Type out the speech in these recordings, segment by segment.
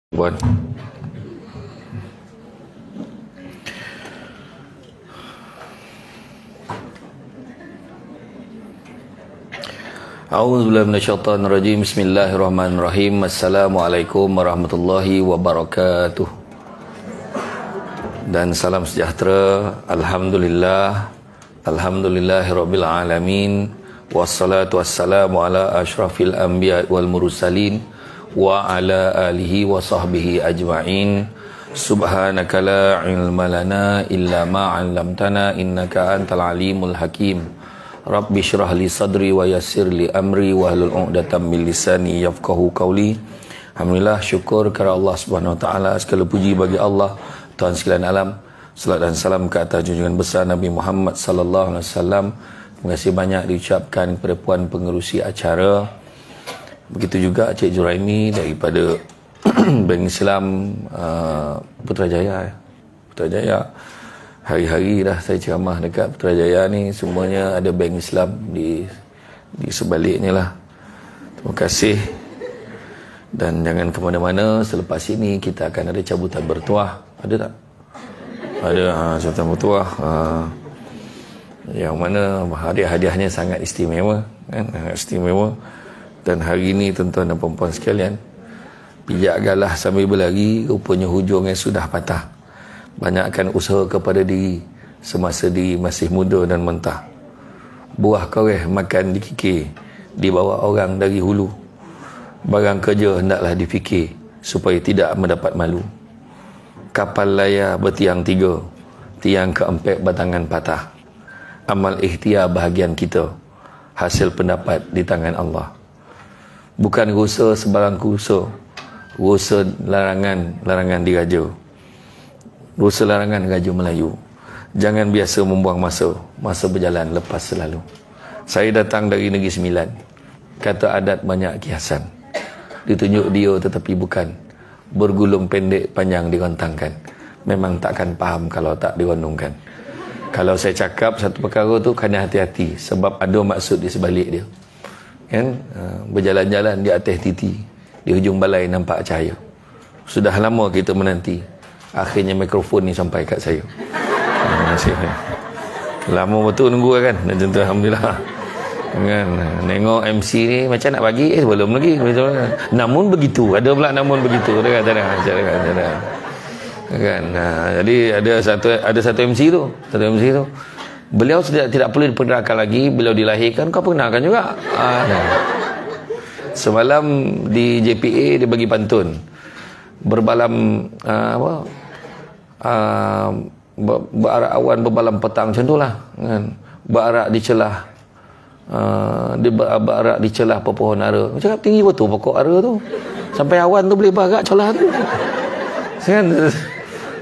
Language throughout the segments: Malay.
Buat A'udzubillahi minasyaitonir rajim. Bismillahirrahmanirrahim. Assalamualaikum warahmatullahi wabarakatuh. Dan salam sejahtera. Alhamdulillah. Alhamdulillahirabbil alamin. Wassalatu wassalamu ala asyrafil anbiya wal mursalin wa ala alihi wa sahbihi ajma'in. Subhanaka la ilma lana illa ma 'allamtana innaka antal alimul hakim. Rabbi syrah li sadri wa yassir li amri wa hlul 'uqdatam min lisani yafqahu qawli. Alhamdulillah, syukur kepada Allah Subhanahu wa taala, segala puji bagi Allah Tuhan sekalian alam. Salat dan salam ke atas junjungan besar Nabi Muhammad sallallahu alaihi wasallam. Terima kasih banyak diucapkan kepada puan pengerusi acara. Begitu juga Cik Juraimi daripada Bank Islam Putrajaya. Putrajaya. Hari-hari dah saya ceramah dekat Putrajaya ni, semuanya ada Bank Islam di sebaliknya lah. Terima kasih. Dan jangan ke mana-mana, selepas ini kita akan ada cabutan bertuah. Ada tak? Ada cabutan bertuah. Yang mana hadiah-hadiahnya sangat istimewa, kan? Istimewa. Dan hari ini tuan-tuan dan puan-puan sekalian, pijak galah sambil berlari, rupanya hujungnya sudah patah. Banyakkan usaha kepada diri semasa diri masih muda dan mentah. Buah koreh makan dikikir, dibawa orang dari hulu. Barang kerja hendaklah difikir, supaya tidak mendapat malu. Kapal layar bertiang tiga, tiang keempat batangan patah. Amal ikhtiar bahagian kita, hasil pendapat di tangan Allah. Bukan rusa sebarang rusa, rusa larangan diraja. Rusa larangan raja Melayu. Jangan biasa membuang masa, masa berjalan lepas selalu. Saya datang dari Negeri Sembilan. Kata adat banyak kiasan. Ditunjuk dia tetapi bukan. Bergulung pendek panjang dirontangkan. Memang takkan faham kalau tak dirondongkan. Kalau saya cakap satu perkara tu, kena hati-hati, sebab ada maksud di sebalik dia. Kan? Berjalan-jalan di atas titi, di hujung balai nampak cahaya. Sudah lama kita menanti, akhirnya mikrofon ni sampai kat saya. Lama betul nunggu kan. Dan tentu alhamdulillah kan, nengok MC ni macam nak bagi, belum lagi. Namun begitu, ada pula namun begitu. Ada kan. Jadi ada satu MC tu, beliau tidak perlu diperkenalkan lagi. Beliau dilahirkan, kau perkenalkan juga. Semalam di JPA dia bagi pantun. Berbalam berarak awan berbalam petang, macam itulah kan. Berarak di celah berarak di celah pohon ara. Macam tinggi betul pokok ara tu. Sampai awan tu boleh berarak celah tu. Kan?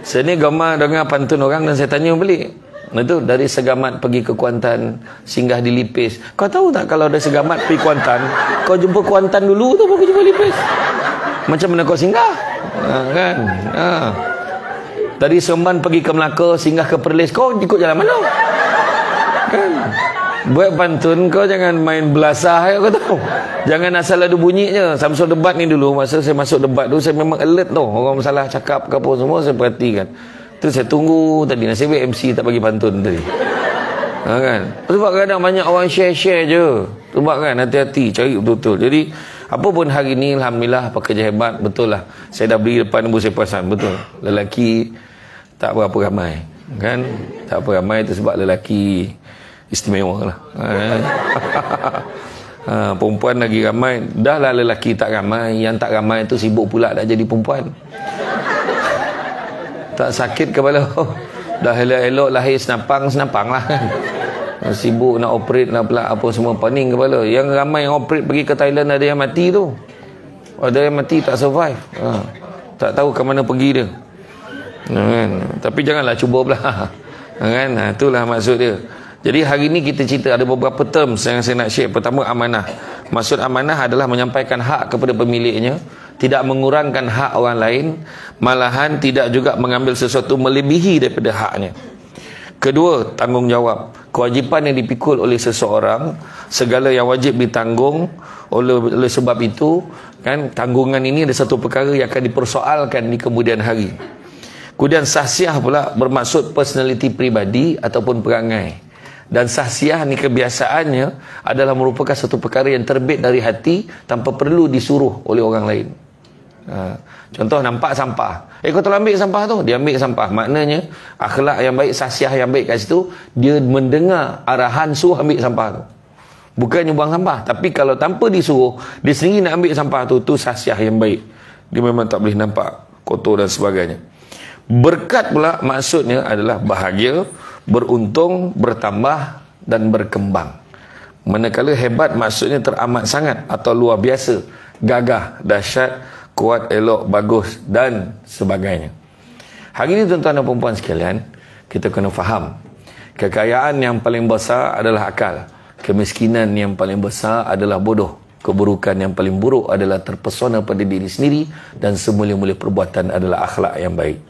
Saya ni gambar dengar pantun orang dan saya tanya balik. Itu dari Segamat pergi ke Kuantan, singgah di Lipis. Kau tahu tak kalau dari Segamat pergi Kuantan, kau jumpa Kuantan dulu tu baru jumpa Lipis. Macam mana kau singgah? Kan? Dari Seremban pergi ke Melaka, singgah ke Perlis, kau ikut jalan mana? Kan? Buat pantun kau jangan main belasah, kau tahu. Jangan asal ada bunyinya. Samsul debat ni dulu, masa saya masuk debat tu, saya memang alert tu. Orang salah cakap ke apa semua, saya perhatikan. Tu saya tunggu tadi, nasib baik MC tak bagi pantun tadi. Kan? Sebab kadang banyak orang share-share je. Sebab kan, hati-hati, cari betul-betul. Jadi, apa pun hari ni, alhamdulillah, pekerja hebat, betul lah. Saya dah beri depan ibu saya perasan, betul. Lelaki tak berapa ramai. Kan? Tak berapa ramai tu sebab lelaki istimewa lah. Perempuan lagi ramai. Dah lah lelaki tak ramai, yang tak ramai tu sibuk pula dah jadi perempuan. Tak sakit kepala. Dah elok-elok lahir senapang lah kan. Sibuk nak operate nak pula apa semua, pening kepala. Yang ramai yang operate pergi ke Thailand, ada yang mati tu. Ada yang mati tak survive. Tak tahu ke mana pergi dia. Kan? Tapi janganlah cuba pula. Kan? Itulah maksud dia. Jadi hari ni kita cerita ada beberapa terms yang saya nak share. Pertama, amanah. Maksud amanah adalah menyampaikan hak kepada pemiliknya, tidak mengurangkan hak orang lain, malahan tidak juga mengambil sesuatu melebihi daripada haknya. Kedua, tanggungjawab. Kewajipan yang dipikul oleh seseorang, segala yang wajib ditanggung. Oleh sebab itu, kan, tanggungan ini ada satu perkara yang akan dipersoalkan di kemudian hari. Kemudian sahsiah pula bermaksud personaliti pribadi ataupun perangai. Dan sahsiah ni kebiasaannya adalah merupakan satu perkara yang terbit dari hati tanpa perlu disuruh oleh orang lain. Contoh, nampak sampah, kau tolong ambil sampah tu, dia ambil sampah. Maknanya akhlak yang baik, sahsiah yang baik kat situ, dia mendengar arahan suruh ambil sampah tu, bukannya buang sampah. Tapi kalau tanpa disuruh, dia sendiri nak ambil sampah tu sahsiah yang baik. Dia memang tak boleh nampak kotor dan sebagainya. Berkat pula maksudnya adalah bahagia, beruntung, bertambah dan berkembang. Manakala hebat maksudnya teramat sangat atau luar biasa, gagah, dahsyat, kuat, elok, bagus dan sebagainya. Hari ini tuan-tuan dan perempuan sekalian, kita kena faham, kekayaan yang paling besar adalah akal, kemiskinan yang paling besar adalah bodoh, keburukan yang paling buruk adalah terpesona pada diri sendiri, dan semulia-mulia perbuatan adalah akhlak yang baik.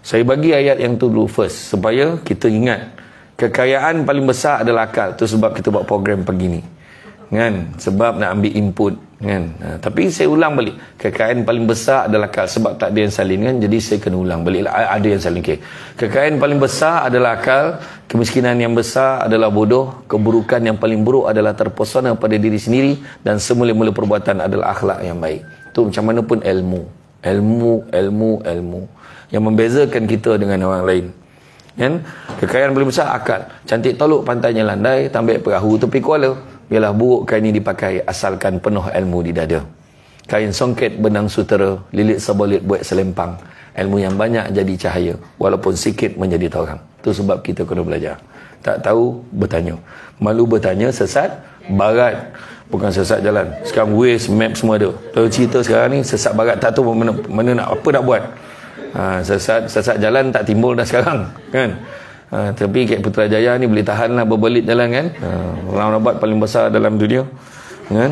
Saya bagi ayat yang tu dulu first, supaya kita ingat kekayaan paling besar adalah akal. Itu sebab kita buat program pagi ni, kan? Sebab nak ambil input, kan? Tapi saya ulang balik, kekayaan paling besar adalah akal. Sebab tak ada yang salin, kan? Jadi saya kena ulang balik, ada yang salin. Okay. Kekayaan paling besar adalah akal, kemiskinan yang besar adalah bodoh, keburukan yang paling buruk adalah terpesona pada diri sendiri, dan semula-mula perbuatan adalah akhlak yang baik. Itu macam mana pun ilmu yang membezakan kita dengan orang lain, kan? Kekayaan paling besar akal. Cantik tolok, pantainya landai, tambah perahu tepi kuala. Biarlah buruk kain ini dipakai, asalkan penuh ilmu di dada. Kain songket benang sutera, lilit sebolit buat selempang. Ilmu yang banyak jadi cahaya, walaupun sikit menjadi terang. Itu sebab kita kena belajar. Tak tahu, bertanya. Malu bertanya, sesat barat. Bukan sesat jalan. Sekarang Waze, map semua ada. Kalau cerita sekarang ni, sesat barat tak tahu mana nak, apa nak buat. Sesat jalan tak timbul dah sekarang, kan? Tapi Kek Putrajaya ni boleh tahan lah berbelit jalan, kan? Roundabout paling besar dalam dunia, kan?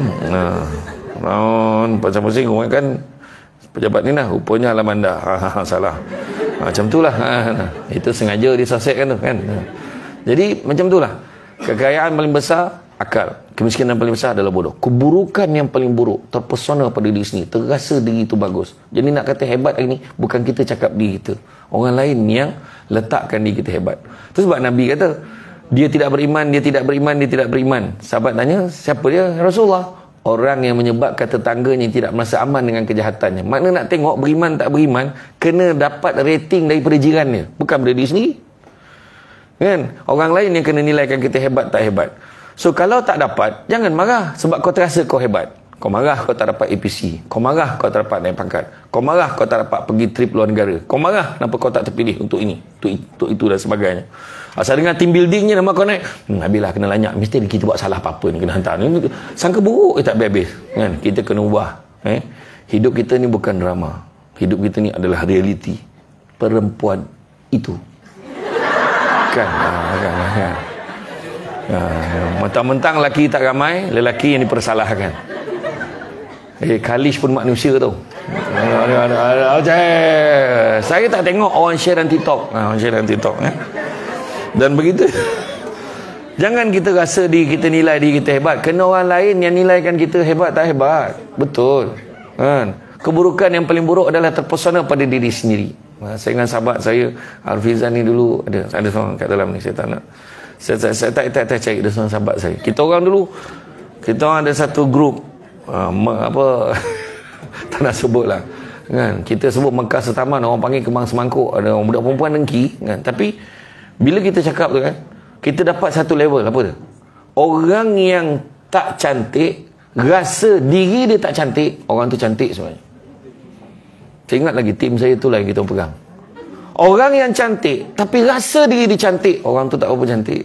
Round pasang-pasang kan pejabat ni lah, rupanya Alamanda. Salah. Macam tu lah. Itu sengaja disosokkan tu, kan? Jadi macam tu lah. Kekayaan paling besar akal, kemiskinan paling besar adalah bodoh, keburukan yang paling buruk terpesona pada diri sendiri, terasa diri itu bagus. Jadi nak kata hebat hari ni, bukan kita cakap diri kita, orang lain yang letakkan diri kita hebat. Itu sebab Nabi kata, dia tidak beriman, dia tidak beriman, dia tidak beriman. Sahabat tanya, siapa dia? Rasulullah. Orang yang menyebabkan tetangganya tidak merasa aman dengan kejahatannya. Makna nak tengok beriman tak beriman, kena dapat rating daripada jirannya, bukan daripada diri sendiri, kan? Orang lain yang kena nilaikan kita hebat tak hebat. So kalau tak dapat, jangan marah sebab kau terasa kau hebat. Kau marah kau tak dapat APC, kau marah kau tak dapat naik pangkat, kau marah kau tak dapat pergi trip luar negara, kau marah kenapa kau tak terpilih untuk ini, untuk itu dan sebagainya. Asal dengan team buildingnya nama kau naik, habislah kena lanyak, mesti kita buat salah apa-apa ni, kena hantar ni, sangka buruk tak habis, kan? Kita kena ubah. Hidup kita ni bukan drama, hidup kita ni adalah realiti. Perempuan itu kan, mentang-mentang lelaki tak ramai, lelaki yang dipersalahkan. Kalish pun manusia tau. Saya tak tengok orang share dalam TikTok. Orang share dalam TikTok, dan begitu. Jangan kita rasa diri kita nilai diri kita hebat, kena orang lain yang nilaikan kita hebat tak hebat. Betul, kan? Keburukan yang paling buruk adalah terpesona pada diri sendiri. Saya dengan sahabat saya Arfizan ni dulu, ada seorang kat dalam ni, saya tak nak, saya tak cari, ada seorang sahabat saya. Kita orang dulu, kita orang ada satu grup, tak nak sebut lah, kan? Kita sebut Mekah Setaman, orang panggil Kemang Semangkuk. Ada orang budak perempuan dengki, kan? Tapi bila kita cakap tu, kan, kita dapat satu level. Apa tu? Orang yang tak cantik rasa diri dia tak cantik, orang tu cantik sebenarnya. Saya ingat lagi tim saya tu lah yang kita pegang. Orang yang cantik tapi rasa diri dia cantik, orang tu tak apa cantik.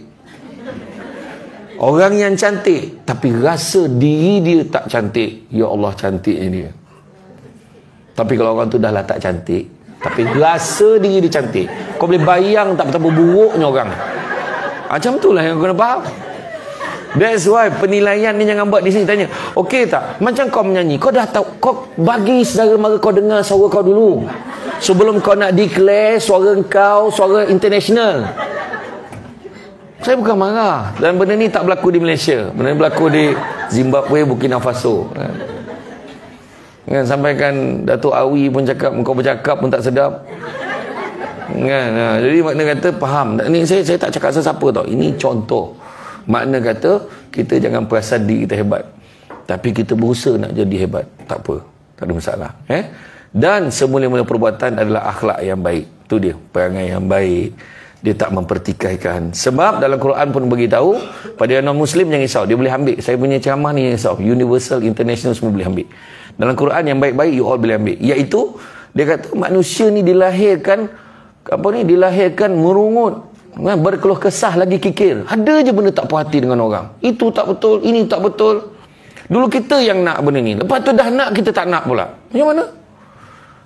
Orang yang cantik tapi rasa diri dia tak cantik, ya Allah cantiknya dia. Tapi kalau orang tu dah lah tak cantik tapi rasa diri dia cantik, kau boleh bayang tak betapa buruknya orang. Macam tu lah yang kau kena faham. That's why penilaian ni jangan buat di sini. Tanya, okey tak? Macam kau menyanyi, kau dah tahu, kau bagi saudara mara kau dengar suara kau dulu sebelum kau nak declare suara kau suara international. Saya bukan marah. Dan benda ni tak berlaku di Malaysia. Benda ni berlaku di Zimbabwe, Burkina Faso. Kan, sampai kan Datuk Awi pun cakap, kau bercakap pun tak sedap. Kan, jadi makna kata faham. Ni saya tak cakap sesiapa tau. Ini contoh. Makna kata kita jangan perasan diri kita hebat. Tapi kita berusaha nak jadi hebat. Tak apa. Tak ada masalah. Dan semula-mula perbuatan adalah akhlak yang baik. Itu dia. Perangai yang baik. Dia tak mempertikaikan. Sebab dalam Quran pun beritahu pada non-Muslim jangan risau. Dia boleh ambil. Saya punya ceramah ni jangan risau. Universal, international semua boleh ambil. Dalam Quran yang baik-baik you all boleh ambil. Iaitu dia kata manusia ni dilahirkan merungut, berkeluh kesah lagi kikir. Ada je benda tak puas hati dengan orang. Itu tak betul, ini tak betul. Dulu kita yang nak benda ni. Lepas tu dah nak kita tak nak pula. Macam mana?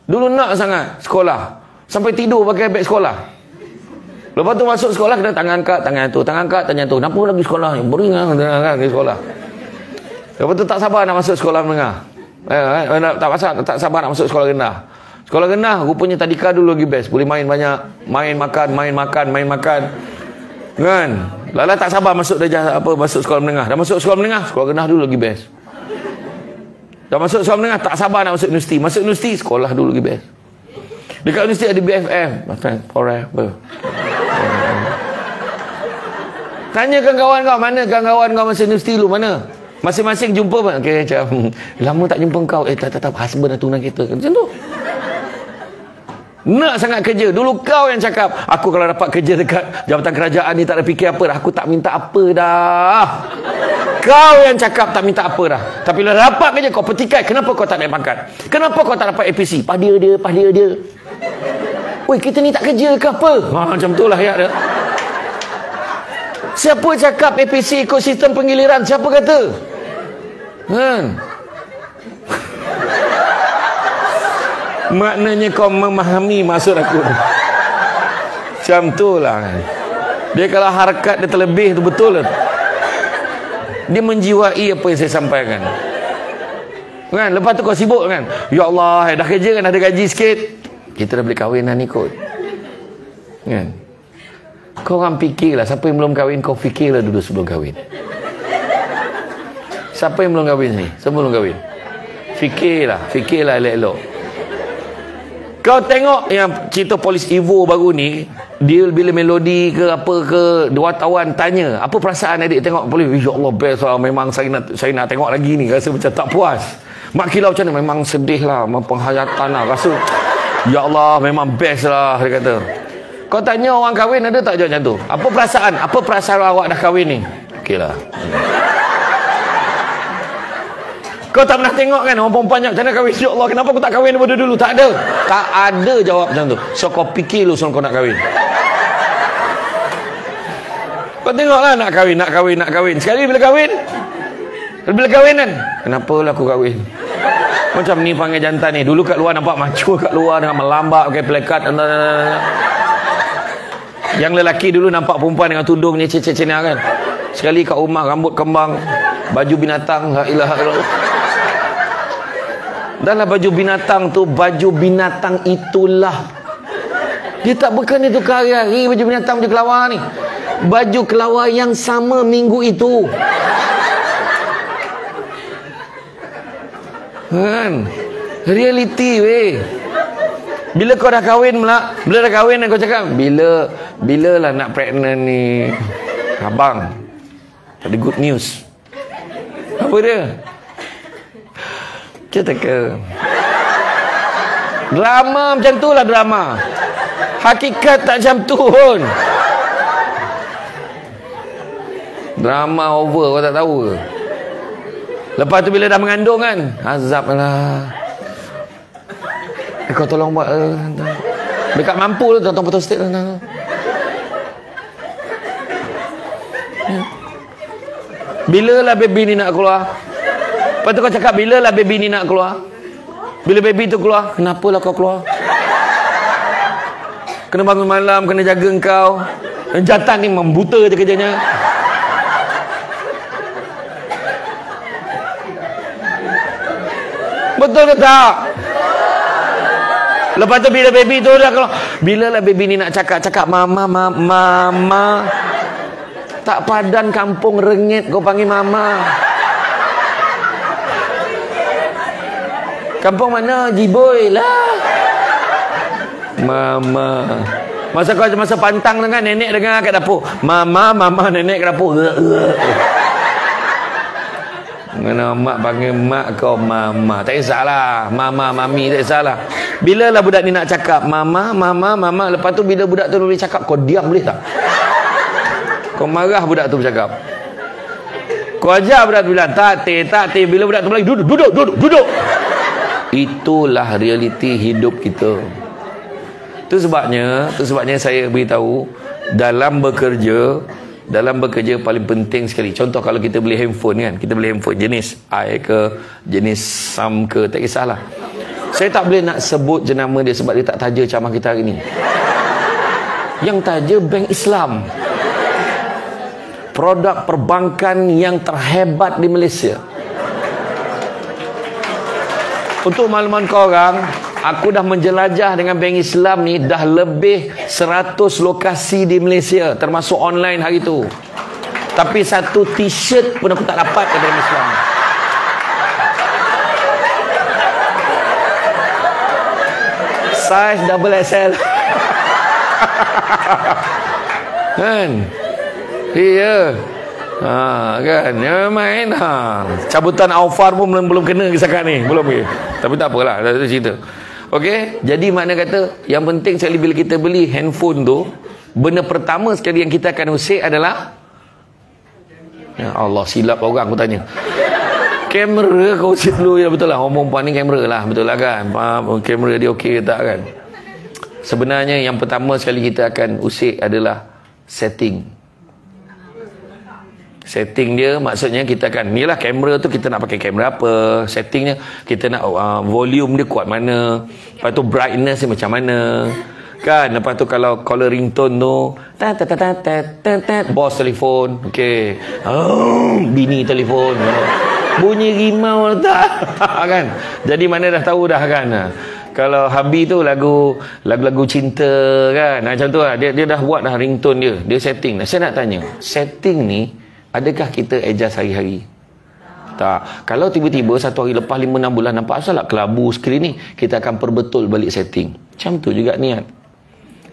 Dulu nak sangat sekolah. Sampai tidur pakai beg sekolah. Lepas tu masuk sekolah kena tangan angkat, tangan tu, tangan angkat, tangan tu. Kenapa lagi sekolah ni? Beringat lagi sekolah. Lepas tu tak sabar nak masuk sekolah menengah. Tak sabar nak masuk sekolah rendah. Sekolah rendah rupanya tadika dulu lagi best. Boleh main banyak, main makan. Kan? Lala tak sabar masuk masuk sekolah menengah. Dah masuk sekolah menengah, sekolah rendah dulu lagi best. Dah masuk sekolah menengah, tak sabar nak masuk universiti. Masuk universiti, sekolah dulu lagi best. Dekat universiti ada BFM, forever. Tanyakan kawan kau, mana kawan kau masa universiti dulu, mana? Masing-masing jumpa pun. Okey, macam lama tak jumpa kau. Tak, husband dah tunang kita. Macam tu. Nak sangat kerja. Dulu kau yang cakap, aku kalau dapat kerja dekat jabatan kerajaan ni tak ada fikir apa dah. Aku tak minta apa dah. Kau yang cakap tak minta apa dah. Tapi bila dapat kerja kau petikai. Kenapa kau tak naik pangkat? Kenapa kau tak dapat APC? Pah dia. Woi, kita ni tak kerja ke apa? Macam tu lah ayat dia. Siapa cakap APC ikut sistem penggiliran? Siapa kata? Maknanya kau memahami maksud aku. Macam tu lah. Dia kalau harakat dia terlebih tu betul lah. Dia menjiwai apa yang saya sampaikan. Kan? Lepas tu kau sibuk kan? Ya Allah, dah kerja kan, ada gaji sikit. Kita dah boleh kahwin dah ni kot. Kan? Kau orang fikirlah. Siapa yang belum kahwin, kau fikirlah dulu sebelum kahwin. Siapa yang belum kahwin ni? Sebelum kahwin. Fikirlah elok-elok. Kau tengok yang cerita Polis Evo baru ni, dia bila melodi ke apa ke, wartawan tanya, apa perasaan adik tengok Polis? Ya Allah, best lah. Memang saya nak tengok lagi ni. Rasa macam tak puas. Mak Kilau macam mana? Memang sedih lah. Penghayatan lah. Rasa, ya Allah, memang best lah. Dia kata. Kau tanya orang kahwin ada tak jawab macam tu? Apa perasaan? Apa perasaan awak dah kahwin ni? Okey lah. Kau tak pernah tengok kan orang perempuan macam mana kahwin? Ya Allah, kenapa aku tak kahwin daripada dulu? Tak ada. Tak ada jawab macam tu. So kau fikir lu sebelum kau nak kahwin. Kau tengoklah nak kahwin. Sekali bila kahwin kan? Kenapa lah aku kahwin? Macam ni panggil jantan ni. Dulu kat luar nampak macho kat luar dengan melambak pakai pelekat. Yang lelaki dulu nampak perempuan dengan tudung ni cecek-cecek kan. Sekali kat rumah rambut kembang, baju binatang, la ilaha illallah. Dalam baju binatang itulah. Dia tak bukan itu hari-hari baju binatang, baju kelawar ni. Baju kelawar yang sama minggu itu. Kan? Reality weh. Bila kau dah kahwin dan kau cakap, bila lah nak pregnant ni? Abang, ada good news. Apa dia? Kita ke drama macam tu lah drama. Hakikat tak macam tu pun. Drama over, kau tak tahu ke? Lepas tu bila dah mengandung kan, azab lah. Kau tolong buat dekat mampu tu, tolong potong state lah. Bila lah baby ni nak keluar? Lepas tu kau cakap, bila lah baby ni nak keluar? Bila baby tu keluar, kenapalah kau keluar? Kena bangun malam, kena jaga engkau. Jantan ni membuta je kerjanya. Betul ke tak? Lepas tu bila baby tu dah keluar, bila lah baby ni nak cakap mama. Tak padan kampung rengit kau panggil mama. Kampung mana? Jiboy lah. Mama. Masa pantang dengan nenek dengar kat dapur. Mama, nenek kat dapur. Mana mak panggil mak kau mama. Tak kisahlah. Mama, mami, tak kisahlah. Bila lah budak ni nak cakap mama. Lepas tu bila budak tu boleh cakap, kau diam boleh tak? Kau marah budak tu bercakap. Kau ajar budak tu bilang tak. Bila budak tu bilang duduk. Itulah realiti hidup kita. Itu sebabnya saya beritahu dalam bekerja paling penting sekali. Contoh kalau kita beli handphone kan, kita beli handphone jenis i ke, jenis Sam ke, tak kisahlah. Saya tak boleh nak sebut jenama dia sebab dia tak taja ceramah kita hari ni. Yang taja Bank Islam, produk perbankan yang terhebat di Malaysia. Untuk makluman korang, aku dah menjelajah dengan Bank Islam ni dah lebih 100 lokasi di Malaysia, termasuk online hari tu. Tapi satu t-shirt pun aku tak dapat dari Bank Islam. Size double XL. Kan? Iya. Kan ya main cabutan Aufar pun belum kena kisahkan ni, belum ke. Tapi tak apalah, dah tu cerita. Okey, jadi makna kata yang penting sekali bila kita beli handphone tu, benda pertama sekali yang kita akan usik adalah, ya Allah, silap orang aku tanya. Kamera kau usik dulu. Ya betul lah, orang perempuan ni kamera lah, betul lah kan. Kamera dia okey ke tak kan. Sebenarnya yang pertama sekali kita akan usik adalah setting. Setting dia maksudnya kita akan, ni lah kamera tu kita nak pakai kamera apa, settingnya kita nak volume dia kuat mana, lepas tu brightness dia macam mana kan, lepas tu kalau caller ringtone tu bos telefon, okey, bini telefon, bunyi rimau tak kan, jadi mana dah tahu dah kan. Kalau Habi tu lagu-lagu cinta kan, macam tu lah, dia dah buat dah ringtone dia setting dah. Saya nak tanya, setting ni adakah kita adjust hari-hari? Tak. Kalau tiba-tiba satu hari lepas 5-6 bulan nampak asal lah kelabu skrin ni, kita akan perbetul balik setting. Macam tu juga niat.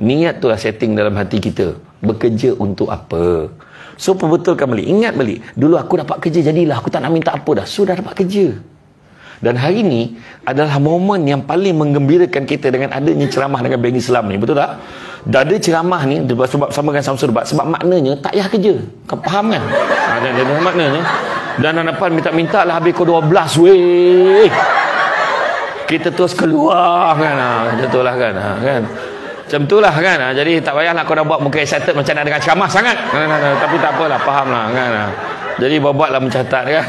Niat tu lah setting dalam hati kita. Bekerja untuk apa? So perbetulkan balik. Ingat balik. Dulu aku dapat kerja jadilah. Aku tak nak minta apa dah. Sudah dapat kerja. Dan hari ni adalah momen yang paling menggembirakan kita dengan adanya ceramah dengan Bank Islam ni. Betul tak? Dan ada ceramah ni sebab sama dengan Samsul Debat, sebab maknanya tak payah kerja. Kau faham kan? Dan maknanya dan hadapan minta-minta lah habis kau 12 weh. Kita terus keluar kan. Macam tu lah kan. Macam tu lah kan. Jadi tak payahlah kau dah buat muka excited macam nak dengar ceramah sangat. Tapi tak apalah, faham lah kan. Jadi buat-buatlah mencatat kan.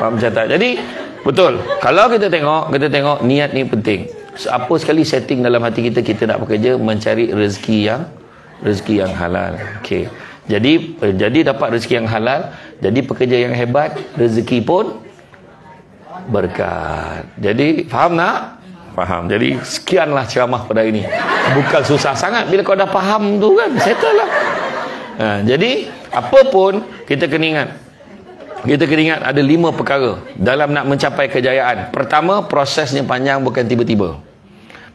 Mencatat. Jadi betul. Kalau kita tengok niat ni penting. Apa sekali setting dalam hati kita nak bekerja mencari rezeki yang halal. Okey. Jadi dapat rezeki yang halal, jadi pekerja yang hebat, rezeki pun berkat. Jadi faham tak? Faham. Jadi sekianlah ceramah pada hari ini. Bukan susah sangat bila kau dah faham tu kan, settle lah. Jadi apa pun kita kena ingat. Kita kena ingat ada 5 perkara dalam nak mencapai kejayaan. Pertama, prosesnya panjang, bukan tiba-tiba.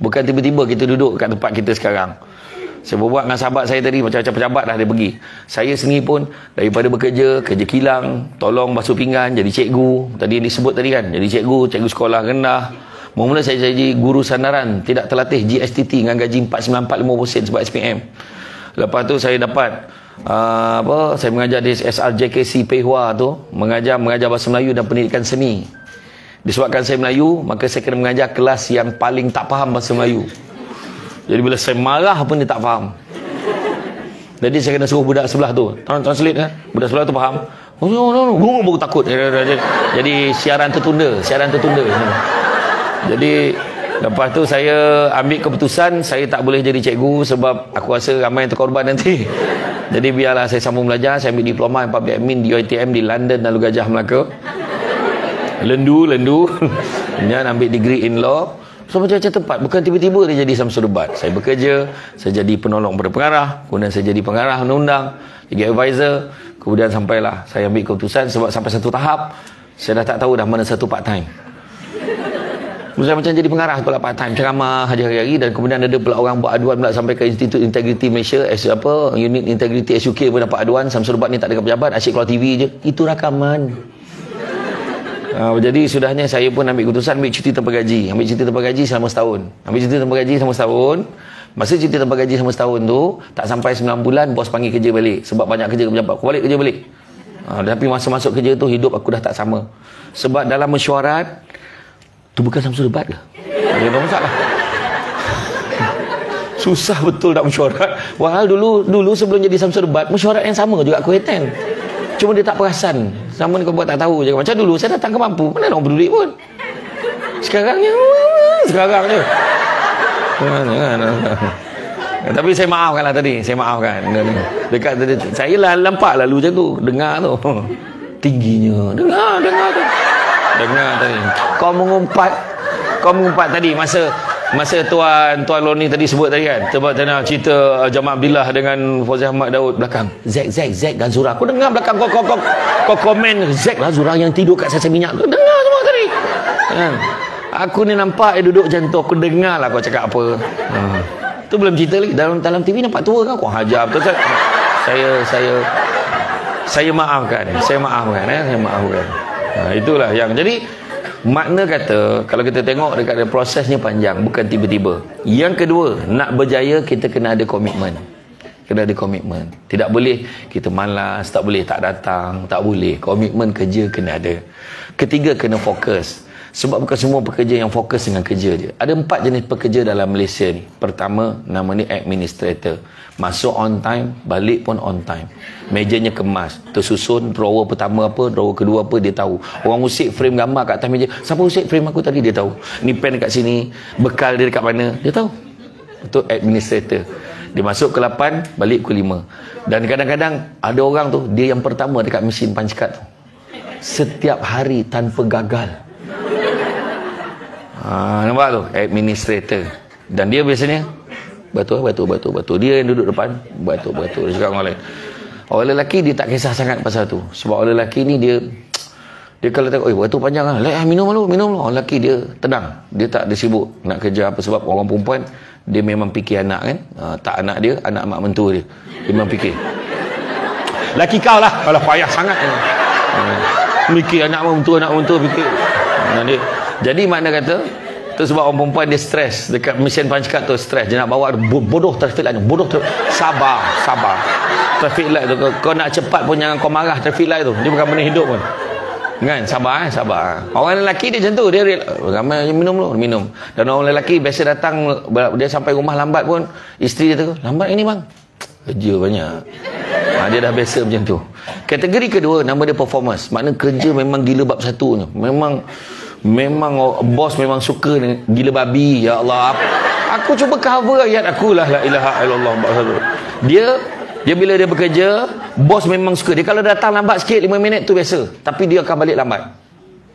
Bukan tiba-tiba kita duduk kat tempat kita sekarang. Saya berbuat dengan sahabat saya tadi, macam-macam pejabat dah dia pergi. Saya sendiri pun daripada kerja kilang, tolong basuh pinggan, jadi cikgu. Tadi yang disebut tadi kan, jadi cikgu sekolah rendah. Mula-mula saya jadi guru sandaran, tidak terlatih GSTT dengan gaji 4,945% sebab SPM. Lepas tu saya dapat saya mengajar di SRJKC Pehua tu, mengajar bahasa Melayu dan pendidikan seni. Disebabkan saya Melayu, maka saya kena mengajar kelas yang paling tak faham bahasa Melayu. Jadi bila saya marah pun dia tak faham. Jadi saya kena suruh budak sebelah tu translate kan. Budak sebelah tu faham. Gunung baru takut. Jadi siaran tertunda. Jadi lepas tu saya ambil keputusan saya tak boleh jadi cikgu sebab aku rasa ramai yang terkorban nanti. Jadi biarlah saya sambung belajar. Saya ambil diploma in public admin di UiTM di London dan Gajah Melaka. Lendu. Dan ambil degree in law. So macam tempat. Bukan tiba-tiba dia jadi Samsul Debat. Saya bekerja, saya jadi penolong pada pengarah, kemudian saya jadi pengarah undang-undang, jadi advisor, kemudian sampailah saya ambil keputusan sebab sampai satu tahap saya dah tak tahu dah mana satu part time. Saya macam jadi pengarah pula part time, ceramah hari-hari, dan kemudian ada pula orang buat aduan pula sampai ke Institut Integriti Malaysia, Unit Integriti SUK pun dapat aduan, Samsul Debat ni tak ada pejabat, asyik keluar TV je. Itu rakaman. Jadi sudahnya saya pun ambil keputusan ambil cuti tanpa gaji. Ambil cuti tanpa gaji selama setahun. Masa cuti tanpa gaji selama setahun tu, tak sampai 9 bulan bos panggil kerja balik sebab banyak kerja pejabat. Aku balik kerja balik. Tapi masa masuk kerja tu hidup aku dah tak sama. Sebab dalam mesyuarat tu bukan Samsul Debat ke? Ada masalah. Susah betul nak mesyuarat. Walhal dulu sebelum jadi Samsul Debat, mesyuarat yang sama juga aku attend. Cuma dia tak perasan. Sama ni kau buat tak tahu je. Macam dulu saya datang ke Mampu, mana nak peduli pun. Sekarang je. Tapi saya maafkan lah tadi. Saya maafkan. Dekat tadi, saya lah nampak lalu macam tu. Dengar tu. Tingginya. Dengar tu. Dengar tadi. Kau mengumpat tadi masa Tuan Loni tadi sebut tadi kan, sebab tadi cerita Jamal Abdillah dengan Fauzi Ahmad Daud belakang. Zack dan Zura. Aku dengar belakang kau komen Zack lah Zura yang tidur kat sasa minyak. Aku dengar semua tadi. Kan? Aku ni nampak dia duduk macam tu. Aku dengar lah kau cakap apa. Tu belum cerita lagi. Dalam TV nampak tua kan? Kau hajar betul. Saya maafkan. Saya maafkan. Itulah yang jadi. Makna kata, kalau kita tengok dekat prosesnya panjang, bukan tiba-tiba. Yang kedua, nak berjaya kita kena ada komitmen. Tidak boleh kita malas, tak boleh tak datang, tak boleh. Komitmen kerja kena ada. Ketiga, kena fokus. Sebab bukan semua pekerja yang fokus dengan kerja je. Ada 4 jenis pekerja dalam Malaysia ni. Pertama, nama ni administrator. Masuk on time, balik pun on time. Mejanya kemas, tersusun, drawer pertama apa, drawer kedua apa, dia tahu. Orang usik frame gambar kat atas meja, siapa usik frame aku tadi, dia tahu. Ni pen dekat sini, bekal dia dekat mana, dia tahu. Itu administrator. Dia masuk ke 8, balik ke 5. Dan kadang-kadang ada orang tu, dia yang pertama dekat mesin punch card tu. Setiap hari tanpa gagal. Nampak tu, administrator. Dan dia biasanya batu. Dia yang duduk depan, batu. Dia cakap orang lain. Orang lelaki dia tak kisah sangat pasal tu. Sebab orang lelaki ni dia kalau tengok, batu panjang lah. Minum lu. Orang lelaki dia tenang. Dia tak ada sibuk nak kerja apa. Sebab orang perempuan, dia memang fikir anak kan. Tak anak dia, anak mak mentua dia. Dia memang fikir. Laki kau lah. Alah payah sangat. Mikir anak mentua fikir. Jadi makna kata, tu sebab orang perempuan dia stres dekat mesin punch card tu, stres dia nak bawa bodoh traffic light, sabar traffic light tu, kau nak cepat pun jangan kau marah traffic light tu, dia bukan benda hidup pun kan. Sabar. Orang lelaki dia macam tu, dia ramai minum. Dan orang lelaki biasa datang, dia sampai rumah lambat pun, isteri dia tu, lambat ini bang, kerja banyak. Dia dah biasa macam tu. Kategori kedua, nama dia performance. Makna kerja memang gila bab satu. Memang bos memang suka gila babi. Ya Allah, aku cuba cover ayat aku lah, la ilaha illallah. Dia bila dia bekerja, bos memang suka dia. Kalau datang lambat sikit 5 minit tu biasa, tapi dia akan balik lambat.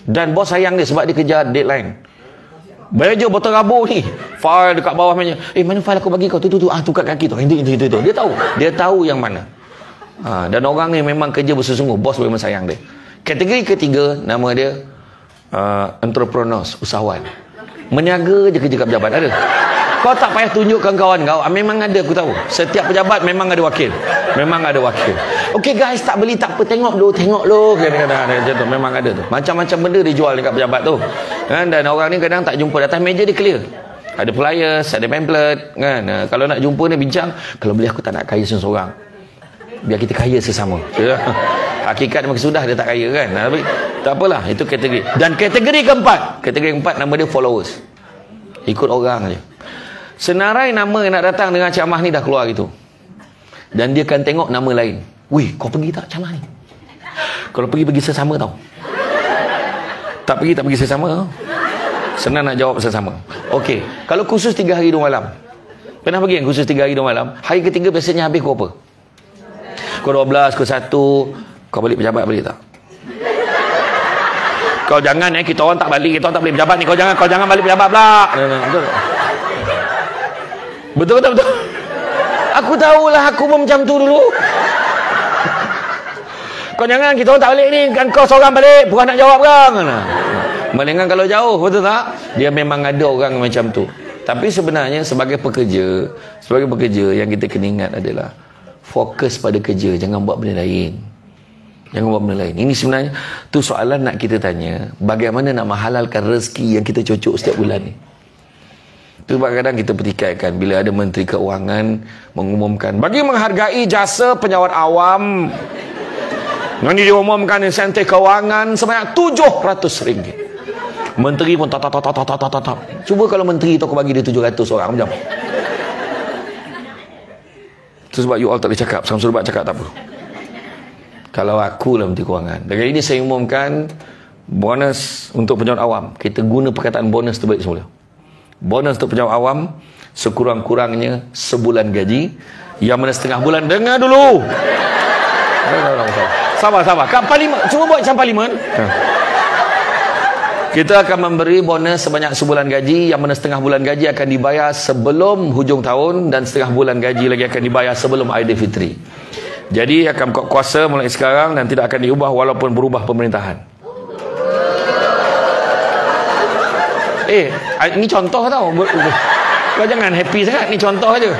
Dan bos sayang dia sebab dia kejar deadline. Bayar je botol rabur ni, file dekat bawah meja. Mana file aku bagi kau tu kat kaki tu. Itu. Dia tahu yang mana. Dan orang ni memang kerja bersungguh-sungguh. Bos memang sayang dia. Kategori ketiga, nama dia entrepreneurs, usahawan. Meniaga je kerja kat pejabat. Ada. Kau tak payah tunjukkan kawan kau. Memang ada, aku tahu. Setiap pejabat memang ada wakil. Okay guys, tak beli tak apa, tengok dulu. Kadang-kadang macam tu, memang ada tu. Macam-macam benda dijual dekat pejabat tu. Kan? Dan orang ni kadang tak jumpa, atas meja dia clear. Ada flyers, ada pamphlet, kan? Kalau nak jumpa ni bincang, kalau boleh aku tak nak kaya seorang. Biar kita kaya sesama. Hakikat memang sudah dia tak kaya kan. Tapi tak apalah, itu kategori. Dan kategori keempat nama dia followers. Ikut orang je. Senarai nama yang nak datang dengan ceramah ni dah keluar gitu. Dan dia akan tengok nama lain. Weh, kau pergi tak ceramah ni? Kalau pergi sesama tau. Tak pergi sesama. Senang nak jawab sesama. Okey, kalau khusus 3 hari 2 malam. Pernah pergi yang khusus 3 hari 2 malam? Hari ketiga biasanya habis pukul apa? Pukul 12, pukul 1. Kau balik pejabat balik tak? Kau jangan kita orang tak balik, kita orang tak boleh pejabat ni. Kau jangan balik pejabat pula. Betul. Betul. Aku tahulah aku pun macam tu dulu. Kau jangan, kita orang tak balik ni. Kan kau seorang balik, bukan nak jawab kan? Melainkan kalau jauh, betul tak? Dia memang ada orang macam tu. Tapi sebenarnya sebagai pekerja yang kita kena ingat adalah fokus pada kerja, jangan buat benda lain. Ini sebenarnya tu soalan nak kita tanya, bagaimana nak menghalalkan rezeki yang kita cocok setiap bulan ni. Tu sebab kadang kita pertikaikan bila ada Menteri Keuangan mengumumkan bagi menghargai jasa penyawat awam, nanti dia umumkan insentif kewangan sebanyak RM700. Menteri pun tak. Cuba kalau menteri tu aku bagi dia 700 orang macam. Itu sebab you all tak boleh cakap. Samsul Bat cakap tak apa. Kalau aku lah Menteri Kewangan. Dan kali ini saya umumkan bonus untuk pejabat awam. Kita guna perkataan bonus terbaik semula. Bonus untuk pejabat awam sekurang-kurangnya sebulan gaji. Yang mana setengah bulan. Dengar dulu. Sabar. Kat parlimen. Cuba buat macam parlimen. Kita akan memberi bonus sebanyak sebulan gaji, yang mana setengah bulan gaji akan dibayar sebelum hujung tahun dan setengah bulan gaji lagi akan dibayar sebelum Aidilfitri. Jadi akan kuasa mulai sekarang dan tidak akan diubah walaupun berubah pemerintahan. Ini contoh tau. Kau jangan happy sangat, ni contoh aja.